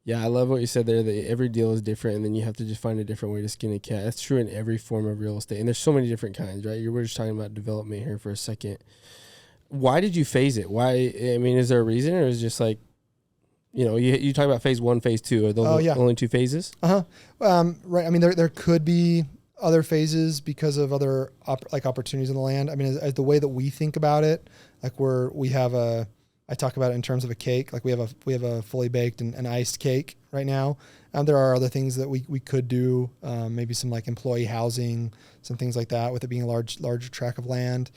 Yeah, I love what you said there, that every deal is different, and then you have to just find a different way to skin a cat. That's true in every form of real estate, and there's so many different kinds, right? We're just talking about development here for a second. Why did you phase it? Why? I mean, is there a reason, or is it just like, you talk about phase 1, phase 2. Are those only 2 phases? Right. I mean, there could be other phases because of other opportunities in the land. I mean, as the way that we think about it, like I talk about it in terms of a cake. Like we have a fully baked and iced cake right now. There are other things that we could do, maybe some like employee housing, some things like that, with it being a large tract of land.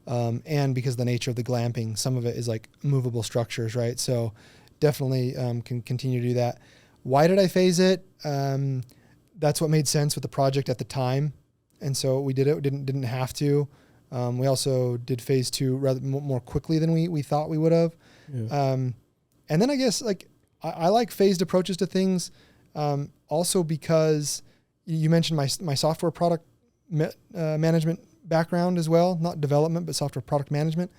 And because of the nature of the glamping, some of it is like movable structures, right? So definitely can continue to do that. Why did I phase it? That's what made sense with the project at the time. And so we did it. We didn't have to. We also did phase 2 rather more quickly than we thought we would have. Yeah. And then I guess like I like phased approaches to things, also because you mentioned my software product management background as well, not development, but software product management.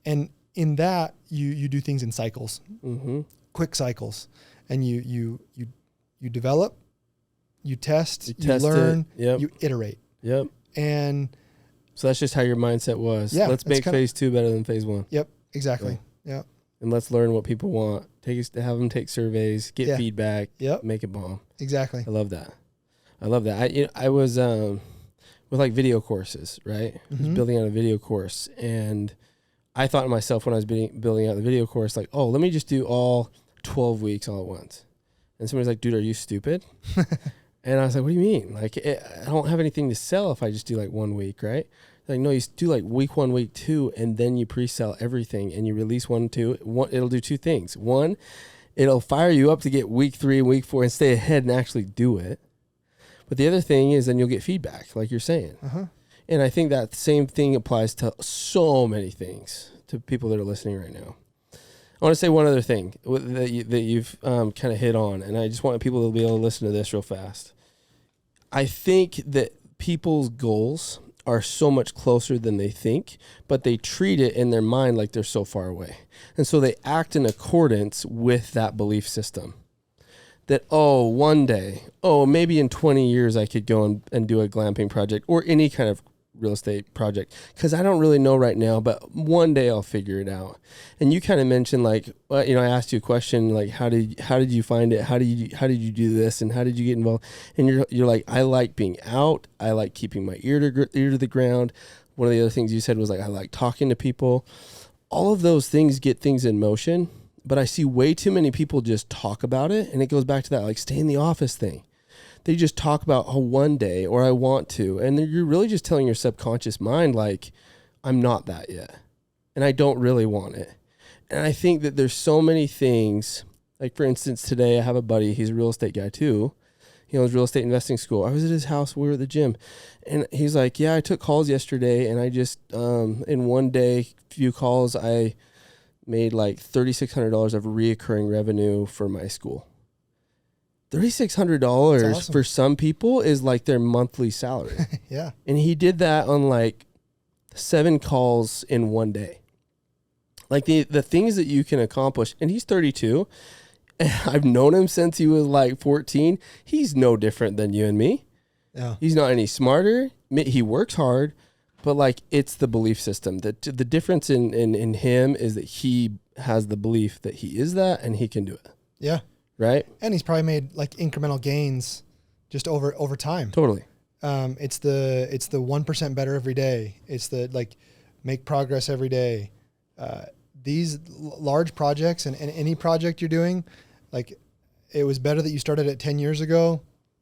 And in that you do things in cycles, quick cycles, and you develop, you test, you learn, you iterate. Yep. And so that's just how your mindset was. Yeah. Let's make phase 2 better than phase 1. Yep. Exactly. Yeah. And let's learn what people want. Have them take surveys, get feedback. Yep. Make it bomb. Exactly. I love that. I was with like video courses, right? I was building out a video course, and I thought to myself when I was building out the video course, like, oh, let me just do all 12 weeks all at once. And somebody's like, dude, are you stupid? And I was like, what do you mean? Like, I don't have anything to sell if I just do like 1 week, right? Like, no, you do like week 1, week 2, and then you pre-sell everything and you release 1, 2. It'll do 2 things. One, It'll fire you up to get week 3 and week 4 and stay ahead and actually do it. But the other thing is then you'll get feedback, like you're saying. Uh-huh. And I think that same thing applies to so many things, to people that are listening right now. I want to say one other thing that you've kind of hit on, and I just want people to be able to listen to this real fast. I think that people's goals are so much closer than they think, but they treat it in their mind like they're so far away. And so they act in accordance with that belief system. That, one day, maybe in 20 years I could go and do a glamping project or any kind of real estate project, because I don't really know right now, but one day I'll figure it out. And you kind of mentioned, like, I asked you a question, like, how did you find it? How did you do this? And how did you get involved? And you're like, I like being out. I like keeping my ear to the ground. One of the other things you said was, like, I like talking to people. All of those things get things in motion, but I see way too many people just talk about it. And it goes back to that, like, stay in the office thing. They just talk about, one day, or I want to. And you're really just telling your subconscious mind, like, I'm not that yet. And I don't really want it. And I think that there's so many things, like, for instance, today I have a buddy, he's a real estate guy too. He owns real estate investing school. I was at his house, we were at the gym. And he's like, yeah, I took calls yesterday, and I just, in one day, few calls, I made like $3,600 of reoccurring revenue for my school. $3,600 awesome. For some people is like their monthly salary. Yeah. And he did that on like 7 calls in one day. Like the things that you can accomplish. And he's 32. And I've known him since he was like 14. He's no different than you and me. Yeah. He's not any smarter. He works hard, but like it's the belief system. The difference in him is that he has the belief that he is that and he can do it. Yeah. Right. And he's probably made like incremental gains just over time. Totally. It's the 1% better every day. It's the, like, make progress every day. These large projects and any project you're doing, like, it was better that you started it 10 years ago,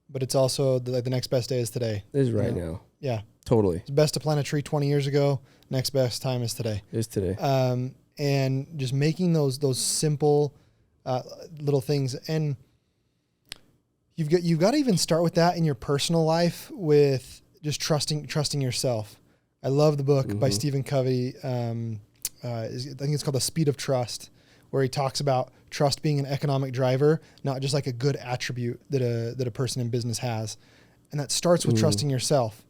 but it's also the next best day is today. It is right now. Yeah. Totally. It's best to plant a tree 20 years ago. Next best time is today. It is today. And just making those simple little things, and you've got to even start with that in your personal life with just trusting yourself. I love the book by Stephen Covey. I think it's called The Speed of Trust, where he talks about trust being an economic driver, not just like a good attribute that a person in business has. And that starts with trusting yourself.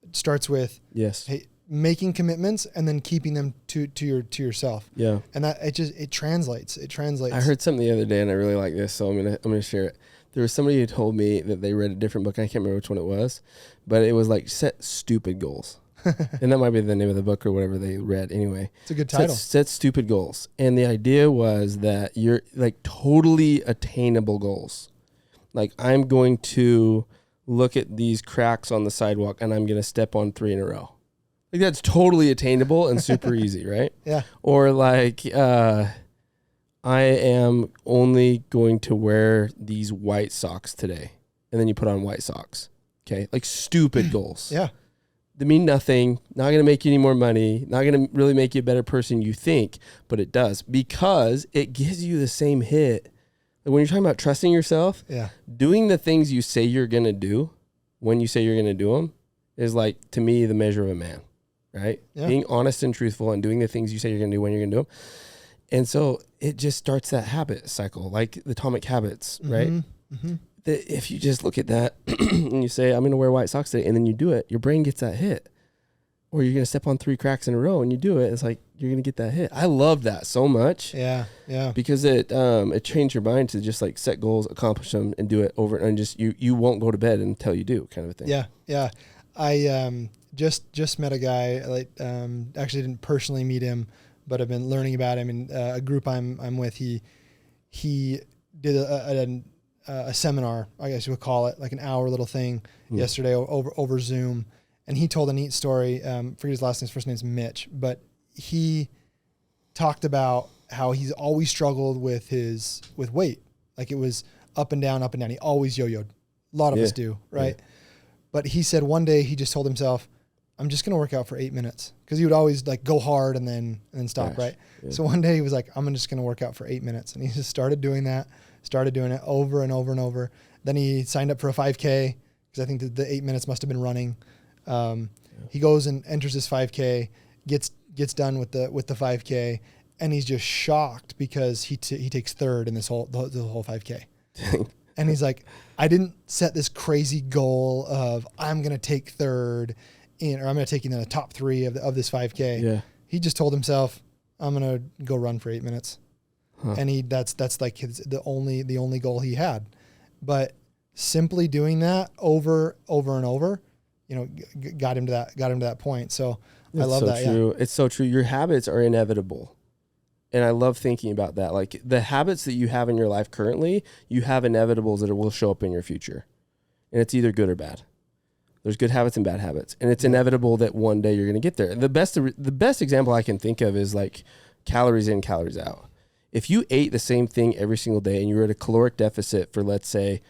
It starts with, hey, making commitments and then keeping them to yourself. Yeah. And that it translates. I heard something the other day and I really like this, so I'm gonna share it. There was somebody who told me that they read a different book. I can't remember which one it was, but it was like set stupid goals. And that might be the name of the book or whatever they read. Anyway, it's a good title. Set stupid goals. And the idea was that you're like totally attainable goals. Like, I'm going to look at these cracks on the sidewalk and I'm going to step on 3 in a row. Like, that's totally attainable and super easy, right? Yeah. Or like, I am only going to wear these white socks today. And then you put on white socks. Okay. Like, stupid goals. Yeah. They mean nothing, not going to make you any more money, not going to really make you a better person you think, but it does, because it gives you the same hit. Like, when you're talking about trusting yourself, doing the things you say you're going to do when you say you're going to do them is, like, to me, the measure of a man, right? Yeah. Being honest and truthful and doing the things you say you're going to do when you're going to do them. And so it just starts that habit cycle, like the atomic habits, right? Mm-hmm. That if you just look at that and you say, I'm going to wear white socks today, and then you do it, your brain gets that hit. Or you're going to step on 3 cracks in a row and you do it. It's like, you're going to get that hit. I love that so much. Yeah. Yeah. Because it trains your mind to just like set goals, accomplish them, and do it over, and just, you won't go to bed until you do, kind of a thing. Yeah. Yeah. I just met a guy, like, actually didn't personally meet him, but I've been learning about him in a group I'm with. He did a seminar, I guess you would call it, like an hour little thing yesterday over Zoom. And he told a neat story. Forget his last name. His first name's Mitch, but he talked about how he's always struggled with weight. Like, it was up and down, up and down. He always yo-yoed. A lot of us do, right? Yeah. But he said one day he just told himself, I'm just going to work out for 8 minutes. Cause he would always like go hard and then stop. Right. Yeah. So one day he was like, I'm just going to work out for 8 minutes. And he just started doing it over and over and over. Then he signed up for a 5K because I think that the 8 minutes must've been running. He goes and enters his 5K, gets done with the 5K, and he's just shocked because he takes third in the whole 5K. And he's like, I didn't set this crazy goal of I'm going to take third or I'm going to take in the top 3 of this 5K. Yeah. He just told himself, I'm going to go run for 8 minutes. Huh. And that's like the only goal he had. But simply doing that over and over, got him to that point. So I love that. True. Yeah. It's so true. Your habits are inevitable. And I love thinking about that. Like the habits that you have in your life currently, you have inevitables that will show up in your future. And it's either good or bad. There's good habits and bad habits. And it's inevitable that one day you're going to get there. The best example I can think of is like calories in, calories out. If you ate the same thing every single day and you were at a caloric deficit for, let's say,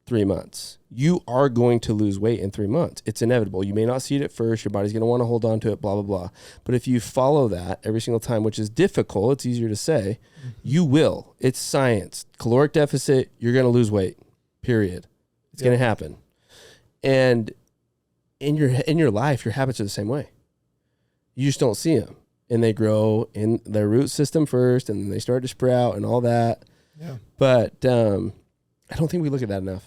3 months, you are going to lose weight in 3 months. It's inevitable. You may not see it at first. Your body's going to want to hold on to it, blah, blah, blah. But if you follow that every single time, which is difficult, it's easier to say, you will. It's science. Caloric deficit, you're going to lose weight, period. It's going to happen. And in your life, your habits are the same way. You just don't see them. And they grow in their root system first, and then they start to sprout and all that. Yeah. But I don't think we look at that enough.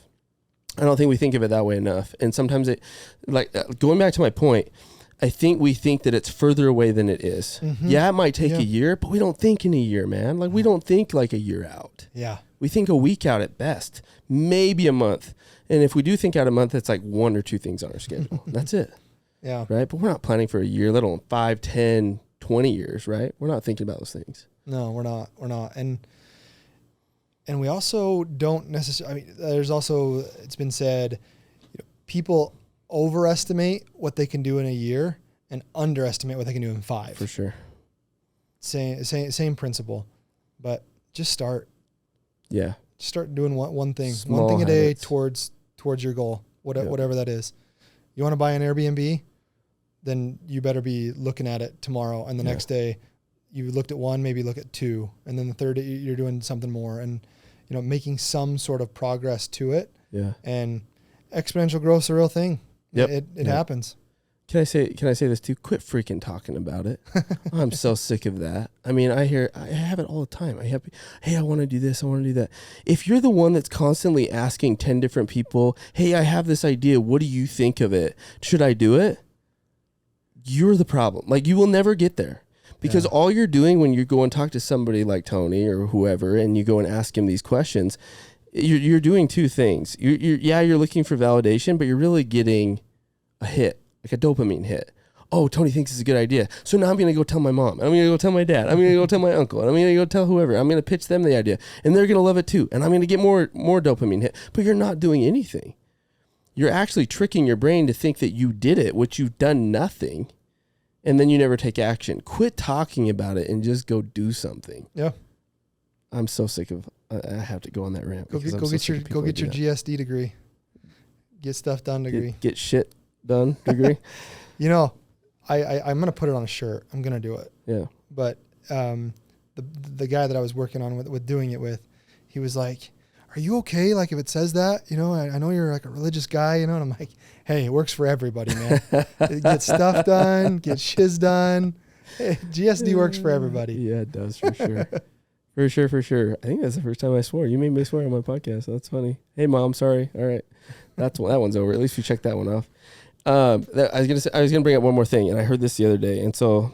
I don't think we think of it that way enough. And sometimes going back to my point, I think we think that it's further away than it is. Mm-hmm. Yeah, it might take a year, but we don't think in a year, man. Like we don't think like a year out. Yeah. We think a week out at best, maybe a month. And if we do think out a month, it's like 1 or 2 things on our schedule. That's it. Yeah. Right. But we're not planning for a year, let alone 5, 10, 20 years, right? We're not thinking about those things. No, we're not. And we also don't necessarily, there's also, it's been said, people overestimate what they can do in a year and underestimate what they can do in 5. For sure. Same principle, but just start. Yeah. Just start doing one thing, Small one thing a day habits. towards your goal, whatever that is. You want to buy an Airbnb? Then you better be looking at it tomorrow. And the next day you looked at 1, maybe look at 2. And then the third day you're doing something more and, making some sort of progress to it. Yeah. And exponential growth's a real thing. Yep. It happens. Can I say this too? Quit freaking talking about it. I'm so sick of that. I have it all the time. Hey, I want to do this. I want to do that. If you're the one that's constantly asking 10 different people, hey, I have this idea. What do you think of it? Should I do it? You're the problem. Like you will never get there. Because all you're doing when you go and talk to somebody like Tony or whoever, and you go and ask him these questions, you're doing 2 things. You're looking for validation, but you're really getting a hit, like a dopamine hit. Oh, Tony thinks it's a good idea. So now I'm going to go tell my mom. I'm going to go tell my dad. I'm going to go tell my uncle. And I'm going to go tell whoever. I'm going to pitch them the idea. And they're going to love it too. And I'm going to get more dopamine hit. But you're not doing anything. You're actually tricking your brain to think that you did it, which you've done nothing. And then you never take action. Quit talking about it and just go do something. Yeah. I'm so sick of, I have to go on that rant. Go get your GSD degree. Get stuff done degree. Get shit done degree. I'm going to put it on a shirt. I'm going to do it. Yeah. But the guy that I was working on with doing it with, he was like, are you okay? Like if it says that, I know you're like a religious guy, and I'm like, hey, it works for everybody, man. Get stuff done, get shiz done. Hey, GSD works for everybody. Yeah, it does for sure. For sure. I think that's the first time I swore. You made me swear on my podcast. So that's funny. Hey, Mom, sorry. All right. That one's over. At least we checked that one off. I was gonna bring up one more thing, and I heard this the other day, and so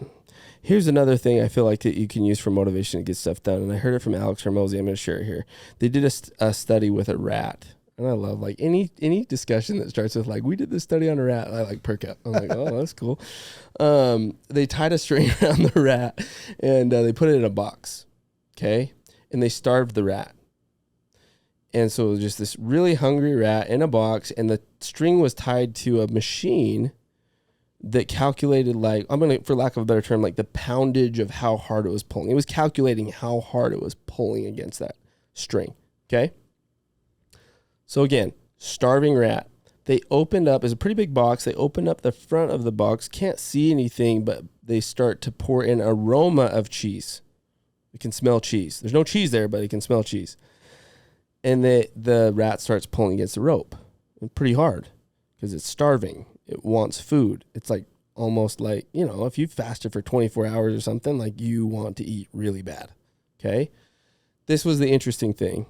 here's another thing I feel like that you can use for motivation to get stuff done. And I heard it from Alex Hermosi. I'm going to share it here. They did a study with a rat. And I love like any discussion that starts with like, we did this study on a rat. I like perk up. I'm like, oh, that's cool. They tied a string around the rat and they put it in a box. Okay. And they starved the rat. And so it was just this really hungry rat in a box, and the string was tied to a machine that calculated, like, for lack of a better term, like the poundage of how hard it was pulling. It was calculating how hard it was pulling against that string. Okay. So again, starving rat, They opened up, it's a pretty big box. They opened up the front of the box, can't see anything, but they start to pour in aroma of cheese. You can smell cheese. There's no cheese there, but you can smell cheese. And the rat starts pulling against the rope, and pretty hard, because it's starving. It wants food. It's like almost like, you know, if you fasted for 24 hours or something, like you want to eat really bad. Okay. This was the interesting thing.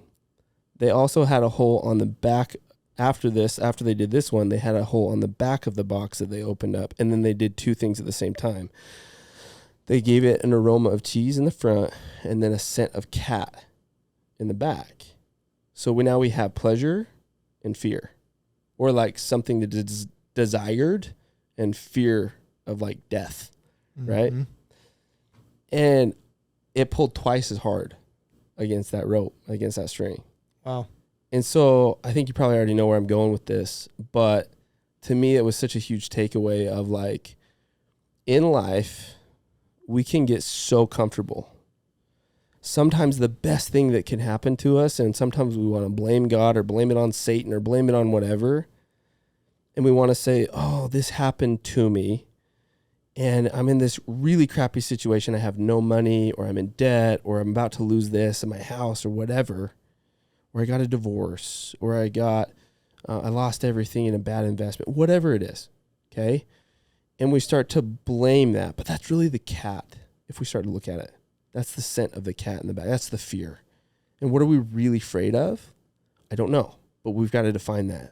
They also had a hole on the back after they did this one, they had a hole on the back of the box that they opened up. And then they did two things at the same time. They gave it an aroma of cheese in the front and then a scent of cat in the back. So now we have pleasure and fear, or like something that is desired and fear of like death, right? And it pulled twice as hard against that rope, against that string. Wow. And so I think you probably already know where I'm going with this, but to me, it was such a huge takeaway of like, in life, we can get so comfortable. Sometimes the best thing that can happen to us, and sometimes we want to blame God or blame it on Satan or blame it on whatever. And we want to say, oh, this happened to me. And I'm in this really crappy situation. I have no money, or I'm in debt, or I'm about to lose this in my house or whatever. Or I got a divorce, or I lost everything in a bad investment, whatever it is, okay? And we start to blame that, but that's really the cat, if we start to look at it. That's the scent of the cat in the back. That's the fear. And what are we really afraid of? I don't know, but we've got to define that.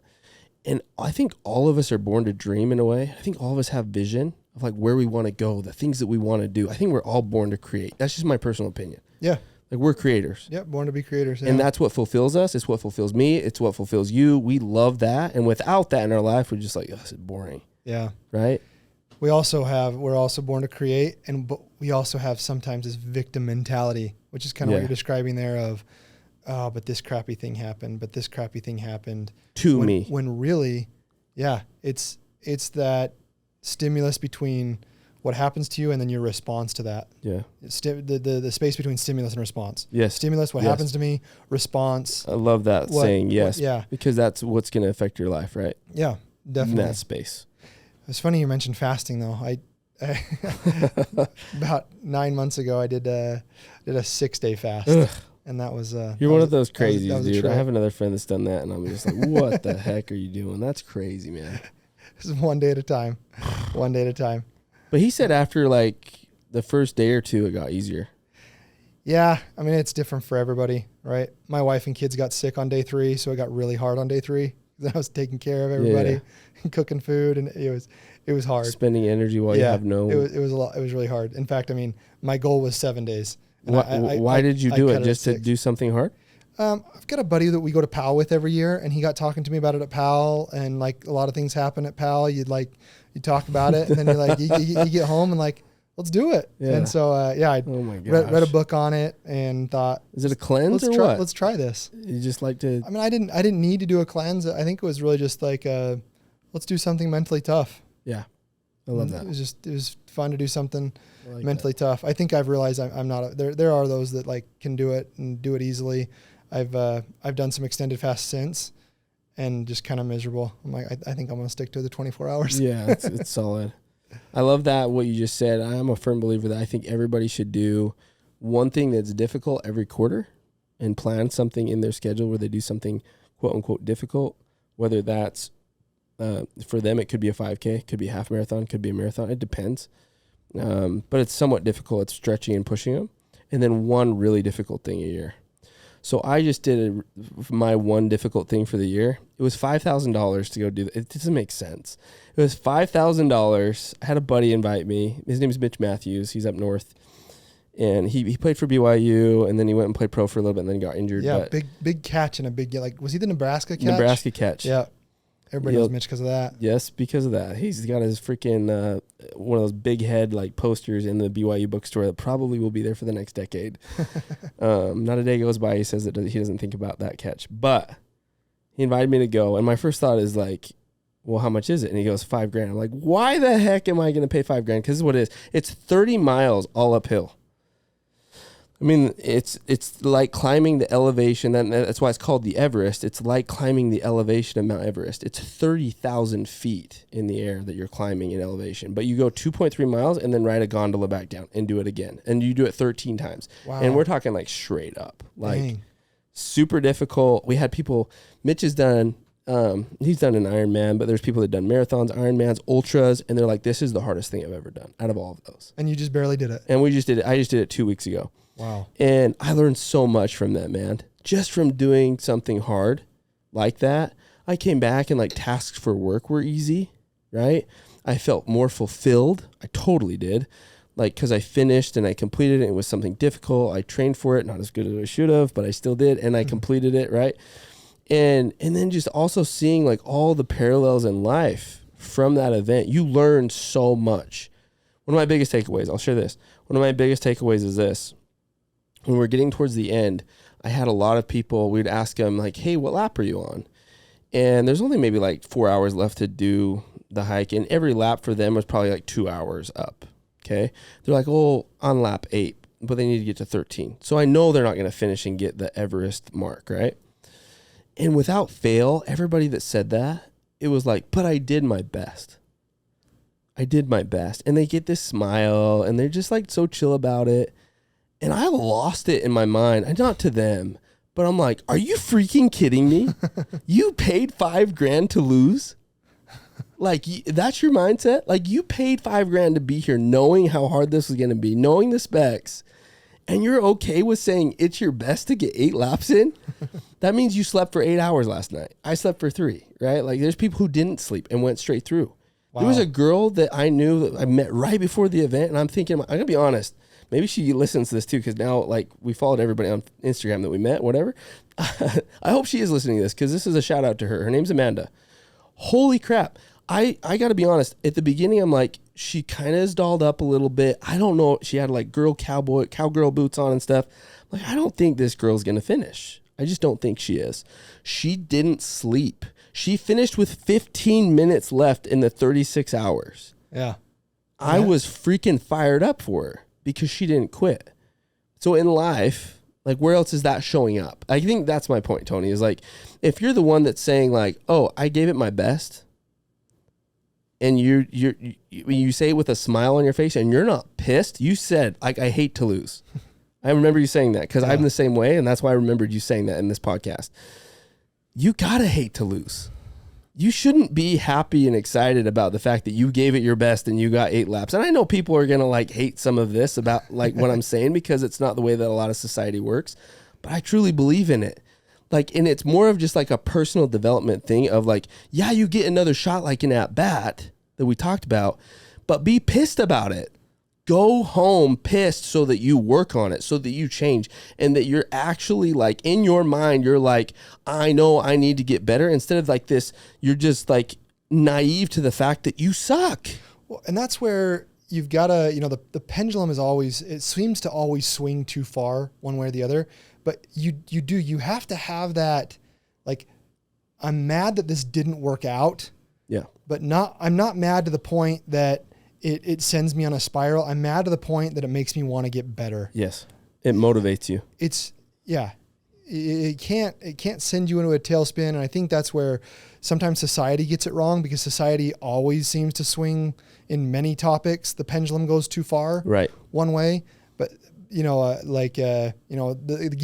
And I think all of us are born to dream in a way. I think all of us have vision of like where we want to go, the things that we want to do. I think we're all born to create. That's just my personal opinion. Yeah. Like we're creators. Yep, born to be creators. Yeah. And that's what fulfills us. It's what fulfills me. It's what fulfills you. We love that. And without that in our life, we're just like, oh, this is boring. Yeah. Right? We're also born to create, but we also have sometimes this victim mentality, which is kind of what you're describing there of, oh, but this crappy thing happened, to me. When really, yeah, it's that stimulus between what happens to you and then your response to that. Yeah. The space between stimulus and response. Yes. Stimulus, what happens to me, response. I love that saying, yes. Yeah. Because that's what's going to affect your life, right? Yeah, definitely. In that space. It's funny you mentioned fasting though. I about 9 months ago, I did a 6-day fast. Ugh. And that was you're one of those crazies, that was dude. I have another friend that's done that, and I'm just like, what the heck are you doing? That's crazy, man. This is one day at a time. One day at a time. But he said after like the first day or two, it got easier. Yeah, I mean it's different for everybody, right? My wife and kids got sick on day 3, so it got really hard on day 3. I was taking care of everybody, cooking food, and it was hard. Spending energy while you have no. It was a lot. It was really hard. In fact, I mean, my goal was 7 days. Why did you do it? Just to do something hard? I've got a buddy that we go to PAL with every year, and he got talking to me about it at PAL, and like a lot of things happen at PAL. You talk about it, and then you're like, you get home and like, let's do it. Yeah. And so, I read a book on it and thought, is it a cleanse or what? Let's try this. You just like to. I mean, I didn't need to do a cleanse. I think it was really just like, let's do something mentally tough. Yeah. I love that. It was fun to do something mentally tough. I think I've realized I'm not, there are those that like can do it and do it easily. I've done some extended fast since and just kind of miserable. I'm like, I think I'm going to stick to the 24 hours. Yeah. It's solid. I love that, what you just said. I'm a firm believer that I think everybody should do one thing that's difficult every quarter and plan something in their schedule where they do something quote unquote difficult, whether that's for them, it could be a 5K, could be a half marathon, could be a marathon. It depends. But it's somewhat difficult. It's stretching and pushing them. And then one really difficult thing a year. So I just did my one difficult thing for the year. It was $5,000 to go do that. It doesn't make sense. It was $5,000. I had a buddy invite me. His name is Mitch Matthews. He's up north. And he played for BYU, and then he went and played pro for a little bit and then got injured. Yeah, big catch and a big, like, was he the Nebraska catch? Nebraska catch. Yeah. Everybody knows Mitch because of that. Yes, because of that. He's got his freaking, one of those big head like posters in the BYU bookstore that probably will be there for the next decade. Not a day goes by he says that he doesn't think about that catch. But he invited me to go, and my first thought is like, well, how much is it? And he goes, $5,000. I'm like, why the heck am I going to pay $5,000? Because this is what it is. It's 30 miles all uphill. I mean, it's like climbing the elevation. That's why it's called the Everest. It's like climbing the elevation of Mount Everest. It's 30,000 feet in the air that you're climbing in elevation. But you go 2.3 miles and then ride a gondola back down and do it again. And you do it 13 times. Wow. And we're talking like straight up. Like Dang. super difficult. We had people, Mitch has done, he's done an Ironman, but there's people that have done marathons, Ironmans, ultras, and they're like, this is the hardest thing I've ever done out of all of those. And you just barely did it. And we just did it. I just did it 2 weeks ago. Wow. And I learned so much from that, man. Just from doing something hard like that. I came back and like tasks for work were easy, right? I felt more fulfilled. I totally did. Like, cause I finished and I completed it. It was something difficult. I trained for it, not as good as I should have, but I still did. And I completed it, right? And then just also seeing like all the parallels in life from that event, you learn so much. One of my biggest takeaways, I'll share this. One of my biggest takeaways is this. When we're getting towards the end, I had a lot of people, we'd ask them like, hey, what lap are you on? And there's only maybe like 4 hours left to do the hike. And every lap for them was probably like 2 hours up. Okay. They're like, oh, on lap 8, but they need to get to 13. So I know they're not going to finish and get the Everest mark, right? And without fail, everybody that said that, it was like, but I did my best. I did my best. And they get this smile and they're just like so chill about it. And I lost it in my mind, and not to them, but I'm like, are you freaking kidding me? You paid $5,000 to lose? Like, that's your mindset? Like, you paid $5,000 to be here knowing how hard this was going to be, knowing the specs, and you're okay with saying it's your best to get 8 laps in? That means you slept for 8 hours last night. I slept for 3, right? Like, there's people who didn't sleep and went straight through. Wow. There was a girl that I knew that I met right before the event, and I'm thinking, I'm going to be honest, maybe she listens to this too, because now, like, we followed everybody on Instagram that we met, whatever. I hope she is listening to this, because this is a shout out to her. Her name's Amanda. Holy crap. I got to be honest. At the beginning, I'm like, she kind of is dolled up a little bit. I don't know. She had like cowgirl boots on and stuff. Like, I don't think this girl's going to finish. I just don't think she is. She didn't sleep. She finished with 15 minutes left in the 36 hours. Yeah. I was freaking fired up for her, because she didn't quit. So in life, like, where else is that showing up? I think that's my point, Tony, is like, if you're the one that's saying like, oh, I gave it my best, and you say it with a smile on your face and you're not pissed, you said, like, I hate to lose. I remember you saying that, because I'm the same way, and that's why I remembered you saying that in this podcast. You gotta hate to lose. You shouldn't be happy and excited about the fact that you gave it your best and you got 8 laps. And I know people are going to like hate some of this about like what I'm saying, because it's not the way that a lot of society works, but I truly believe in it. Like, and it's more of just like a personal development thing of like, yeah, you get another shot like an at bat that we talked about, but be pissed about it. Go home pissed so that you work on it, so that you change, and that you're actually like in your mind, you're like, I know I need to get better, instead of like this, you're just like naive to the fact that you suck. Well, and that's where you've got to, the pendulum is always, it seems to always swing too far one way or the other, but you have to have that, like, I'm mad that this didn't work out. Yeah. But I'm not mad to the point that it sends me on a spiral. I'm mad to the point that it makes me want to get better. Yes. It motivates you. It can't send you into a tailspin. And I think that's where sometimes society gets it wrong, because society always seems to swing in many topics. The pendulum goes too far one way, but give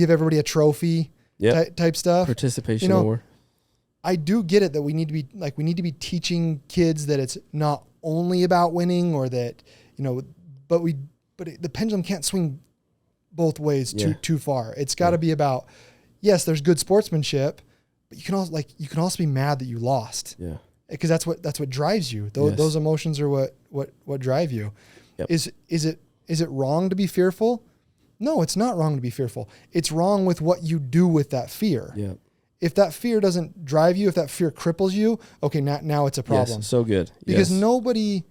everybody a trophy type stuff. Participation award. I do get it that we need to be teaching kids that it's not only about winning, or that, but the pendulum can't swing both ways too far. It's got to be about, yes, there's good sportsmanship, but you can also be mad that you lost. Yeah. Because that's what drives you. Those emotions are what drive you. Yep. Is it wrong to be fearful? No, it's not wrong to be fearful. It's wrong with what you do with that fear. Yeah. If that fear doesn't drive you, if that fear cripples you, okay, now it's a problem. Yes, so good. Because nobody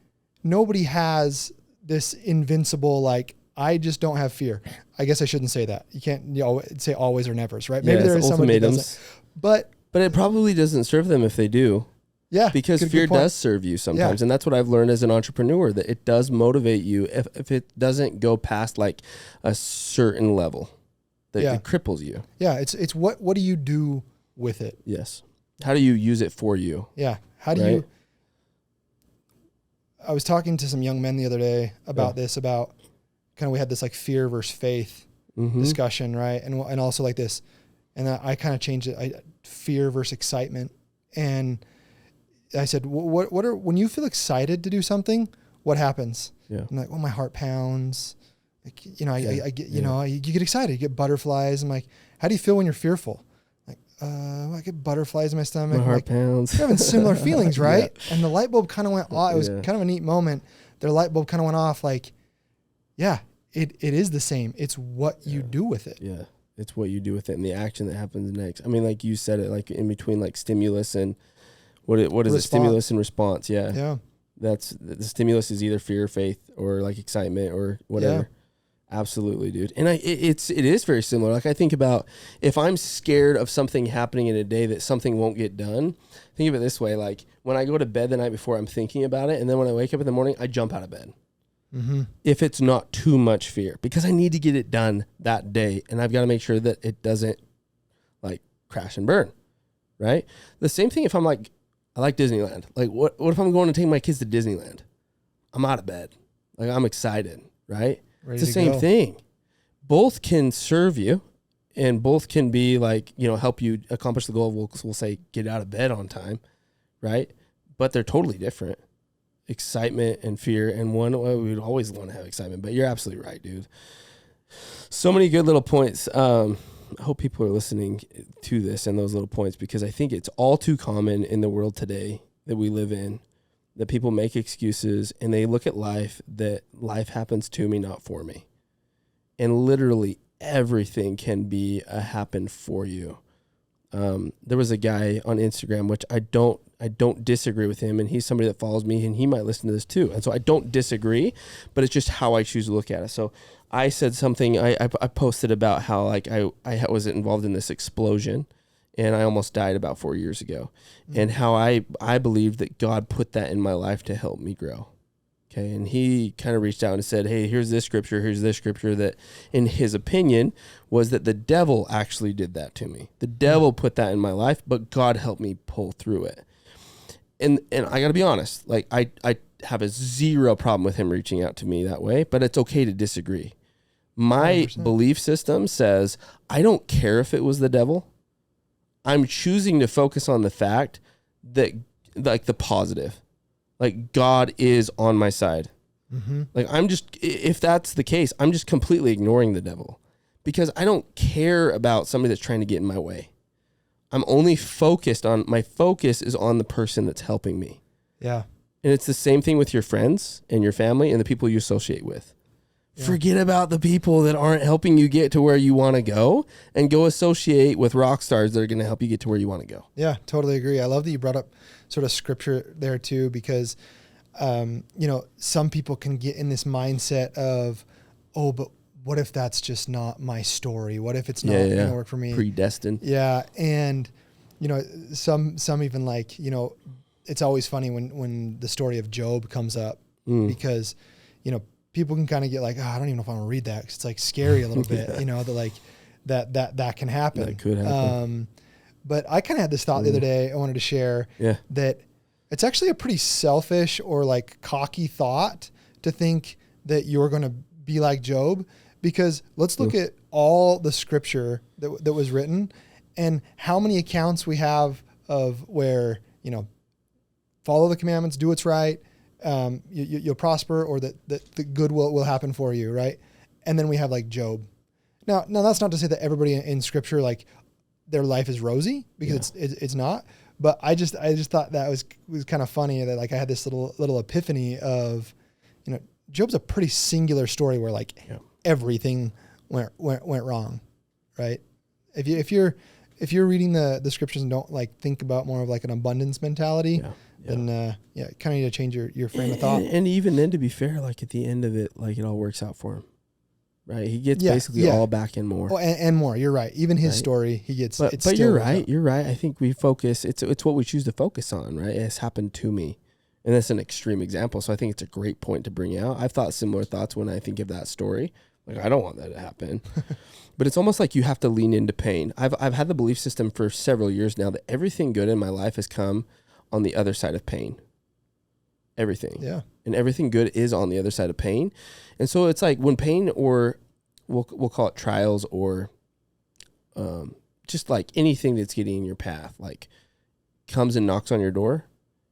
has this invincible, like, I just don't have fear. I guess I shouldn't say that. You can't say always or nevers, right? Maybe there is somebody that does that. But it probably doesn't serve them if they do. Yeah. Because good fear point. does serve you sometimes. And that's what I've learned as an entrepreneur, that it does motivate you if it doesn't go past like a certain level, that it cripples you. Yeah. It's what do you do with it? Yes. How do you use it for you? Yeah. How do you, I was talking to some young men the other day about this, about kind of, we had this like fear versus faith discussion, right? And also like this, and I kind of changed it. Fear versus excitement. And I said, what are, when you feel excited to do something, what happens? Yeah. I'm like, well, my heart pounds. Like, you know, I get, you know, you get excited, you get butterflies. I'm like, how do you feel when you're fearful? Like, I get butterflies in my stomach. My heart pounds. We're having similar feelings, right? And the light bulb kind of went off. It was kind of a neat moment. Their light bulb kind of went off. Like, yeah, it is the same. It's what you do with it. Yeah. It's what you do with it and the action that happens next. I mean, like you said it, like in between like stimulus and what is response. It? Stimulus and response. Yeah. Yeah. That's the stimulus is either fear, faith, or like excitement or whatever. Yeah. Absolutely, dude. And it is very similar. Like I think about if I'm scared of something happening in a day that something won't get done, think of it this way. Like when I go to bed the night before, I'm thinking about it. And then when I wake up in the morning, I jump out of bed. If it's not too much fear, because I need to get it done that day. And I've got to make sure that it doesn't like crash and burn. Right. The same thing if I'm like, I like Disneyland. Like what if I'm going to take my kids to Disneyland? I'm out of bed. Like I'm excited. Right. It's the same thing. Both can serve you and both can be like, you know, help you accomplish the goal. We'll say get out of bed on time. Right. But they're totally different. Excitement and fear, and one, well, we would always want to have excitement, but you're absolutely right, dude. So many good little points. I hope people are listening to this and those little points, because I think it's all too common in the world today that we live in, that people make excuses and they look at life that life happens to me, not for me. And literally everything can be a happen for you. There was a guy on Instagram, which I don't disagree with him, and he's somebody that follows me, and he might listen to this too. And so I don't disagree, but it's just how I choose to look at it. So I said something, I posted about how like I was involved in this explosion, and I almost died about 4 years ago, and how I believed that God put that in my life to help me grow. Okay. And he kind of reached out and said, hey, here's this scripture that in his opinion was that the devil actually did that to me. The devil put that in my life, but God helped me pull through it. And I got to be honest, like I have a zero problem with him reaching out to me that way, but it's okay to disagree. My 100%. Belief system says, I don't care if it was the devil. I'm choosing to focus on the fact that like the positive. Like God is on my side. Like if that's the case, I'm just completely ignoring the devil, because I don't care about somebody that's trying to get in my way. I'm only my focus is on the person that's helping me. Yeah. And it's the same thing with your friends and your family and the people you associate with. Yeah. Forget about the people that aren't helping you get to where you want to go, and go associate with rock stars that are going to help you get to where you want to go. Yeah, totally agree. I love that you brought up sort of scripture there too, because, you know, some people can get in this mindset of, oh, but what if that's just not my story? What if it's not going to work for me? Predestined. Yeah. And, you know, some even like, you know, it's always funny when the story of Job comes up, because, you know, people can kind of get like, oh, I don't even know if I want to read that, because it's like scary a little bit, you know, that like that can happen. That could happen. But I kind of had this thought the other day I wanted to share, that it's actually a pretty selfish or like cocky thought to think that you're going to be like Job, because let's look at all the scripture that was written and how many accounts we have of where, you know, follow the commandments, do what's right, you'll prosper, or that the good will happen for you, right? And then we have like Job. Now that's not to say that everybody in scripture, like their life is rosy, because it's not. But I just thought that was kind of funny that like I had this little epiphany of, you know, Job's a pretty singular story where like everything went wrong, right? If you're reading the scriptures and don't like think about more of like an abundance mentality, then kind of need to change your frame of thought. And even then, to be fair, like at the end of it, like it all works out for him. right? He gets basically all back and more. Oh, and more. You're right. Even his story, he gets. But you're right. You're right. I think we focus. It's what we choose to focus on, right? It's happened to me, and that's an extreme example. So I think it's a great point to bring out. I've thought similar thoughts when I think of that story. Like, I don't want that to happen. But it's almost like you have to lean into pain. I've had the belief system for several years now that everything good in my life has come on the other side of pain. Everything. Yeah. And everything good is on the other side of pain. And so it's like when pain, or we'll call it trials, or just like anything that's getting in your path, like comes and knocks on your door,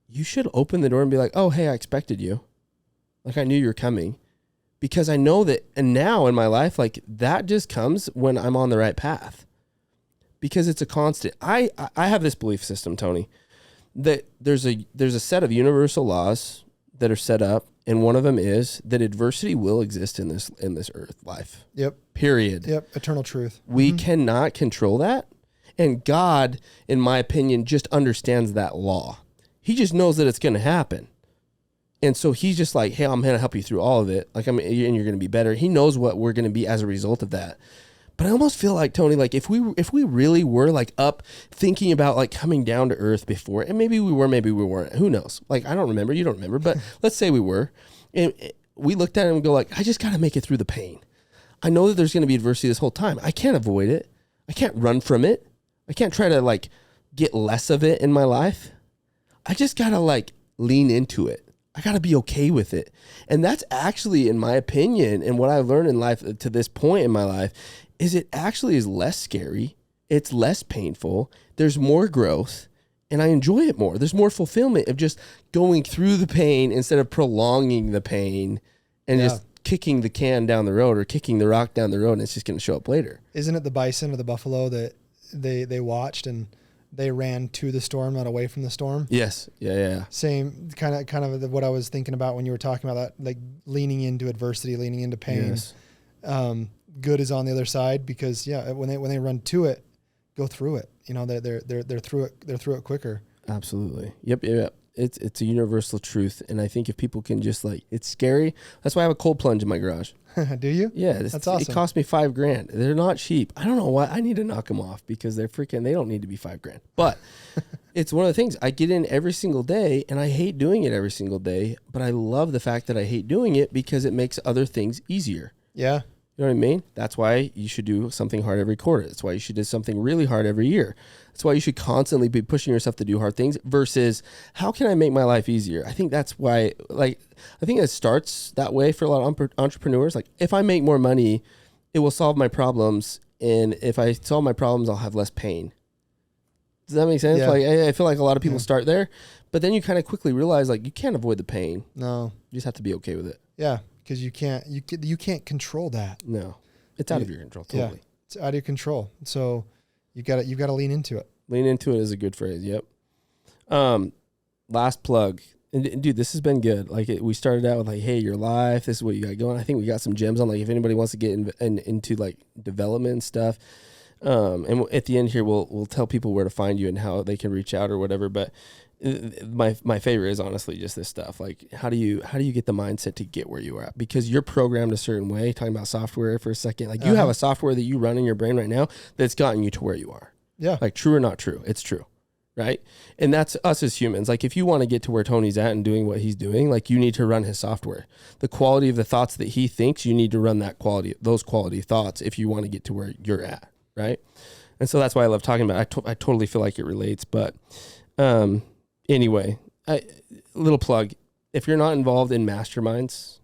you should open the door and be like, oh, hey, I expected you. Like, I knew you were coming. Because I know that, and now in my life, like, that just comes when I'm on the right path. Because it's a constant. I have this belief system, Tony, that there's a set of universal laws that are set up, and one of them is that adversity will exist in this earth life. Yep. Period. Yep. Eternal truth. We cannot control that. And God, in my opinion, just understands that law. He just knows that it's going to happen. And so he's just like, hey, I'm going to help you through all of it. Like, and you're going to be better. He knows what we're going to be as a result of that. But I almost feel like, Tony, like if we really were like up thinking about like coming down to earth before, and maybe we were, maybe we weren't, who knows? Like, I don't remember, you don't remember, but let's say we were, and we looked at it and go like, I just got to make it through the pain. I know that there's going to be adversity this whole time. I can't avoid it. I can't run from it. I can't try to like get less of it in my life. I just got to like lean into it. I got to be okay with it. And that's actually, in my opinion, and what I've learned in life to this point in my life, is it actually is less scary. It's less painful. There's more growth, and I enjoy it more. There's more fulfillment of just going through the pain instead of prolonging the pain and just kicking the can down the road or kicking the rock down the road, and it's just going to show up later. Isn't it the bison or the buffalo that they watched and they ran to the storm, not away from the storm? Yes. Yeah. Same kind of what I was thinking about when you were talking about that, like leaning into adversity, leaning into pain. Yes. Good is on the other side, because when they run to it, go through it. You know, they're through it. They're through it quicker. Absolutely. Yep. It's a universal truth, and I think if people can just like, it's scary. That's why I have a cold plunge in my garage. Do you? Yeah, that's awesome. It cost me $5,000. They're not cheap. I don't know why. I need to knock them off because they don't need to be $5,000. But it's one of the things I get in every single day, and I hate doing it every single day. But I love the fact that I hate doing it because it makes other things easier. Yeah. You know what I mean? That's why you should do something hard every quarter. That's why you should do something really hard every year. That's why you should constantly be pushing yourself to do hard things versus how can I make my life easier? I think that's why, like, I think it starts that way for a lot of entrepreneurs. Like, if I make more money, it will solve my problems. And if I solve my problems, I'll have less pain. Does that make sense? Yeah. Like, I feel like a lot of people start there, but then you kind of quickly realize, like, you can't avoid the pain. No. You just have to be okay with it. Yeah. Because you can't control that. No, it's out of your control. Totally, it's out of your control. So you got to lean into it. Lean into it is a good phrase. Yep. Last plug, and dude, this has been good. Like we started out with like, hey, your life. This is what you got going. I think we got some gems on. Like if anybody wants to get into like development and stuff. And at the end here, we'll tell people where to find you and how they can reach out or whatever. But my favorite is honestly just this stuff. Like how do you get the mindset to get where you are at? Because you're programmed a certain way. Talking about software for a second, like you have a software that you run in your brain right now that's gotten you to where you are. Yeah. Like true or not true, it's true, right? And that's us as humans. Like if you want to get to where Tony's at and doing what he's doing, like you need to run his software. The quality of the thoughts that he thinks, you need to run those quality thoughts if you want to get to where you're at, right? And so that's why I love talking about it. I totally feel like it relates, but anyway, little plug. If you're not involved in masterminds,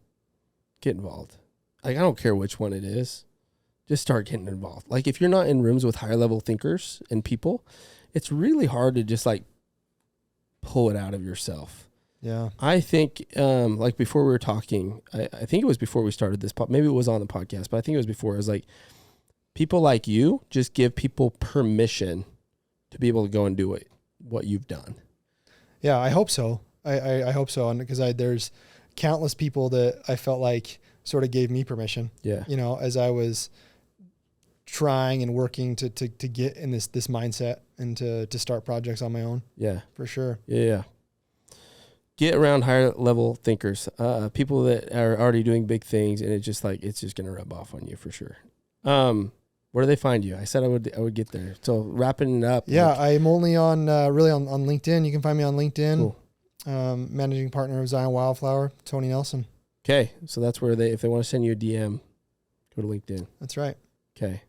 get involved. Like, I don't care which one it is. Just start getting involved. Like, if you're not in rooms with higher level thinkers and people, it's really hard to just, like, pull it out of yourself. Yeah. I think, like, before we were talking, I think it was before we started this, maybe it was on the podcast, but I think it was before. It was like, people like you just give people permission to be able to go and do what you've done. Yeah, I hope so. I hope so. And because there's countless people that I felt like sort of gave me permission. Yeah. You know, as I was trying and working to get in this mindset and to start projects on my own. Yeah. For sure. Yeah. get around higher level thinkers, people that are already doing big things, and it's just going to rub off on you for sure. Where do they find you? I said I would get there. So wrapping it up. Yeah, I'm only on really on LinkedIn. You can find me on LinkedIn. Cool. Managing partner of Zion Wildflower, Tony Nelson. Okay, so that's where if they want to send you a DM, go to LinkedIn. That's right. Okay.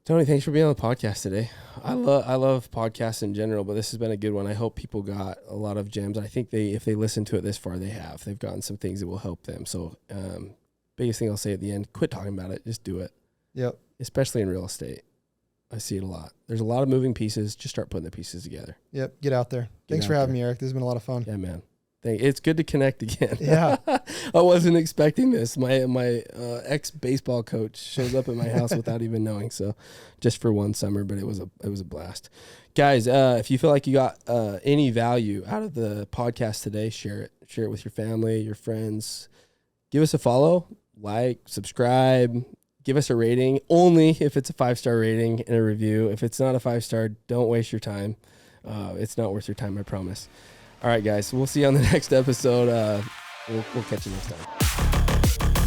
Tony, thanks for being on the podcast today. I love podcasts in general, but this has been a good one. I hope people got a lot of gems. I think if they listen to it this far, they've gotten some things that will help them. So, biggest thing I'll say at the end, quit talking about it. Just do it. Yep. Especially in real estate. I see it a lot. There's a lot of moving pieces. Just start putting the pieces together. Yep. Get out there. Thanks for having me, Eric. This has been a lot of fun. Yeah, man. It's good to connect again. Yeah. I wasn't expecting this. My ex-baseball coach shows up at my house without even knowing. So just for one summer, but it was a blast. Guys, if you feel like you got any value out of the podcast today, share it. Share it with your family, your friends. Give us a follow, like, subscribe, give us a rating. Only if it's a 5-star rating and a review. If it's not a 5-star, don't waste your time. It's not worth your time, I promise. All right, guys. We'll see you on the next episode. We'll catch you next time.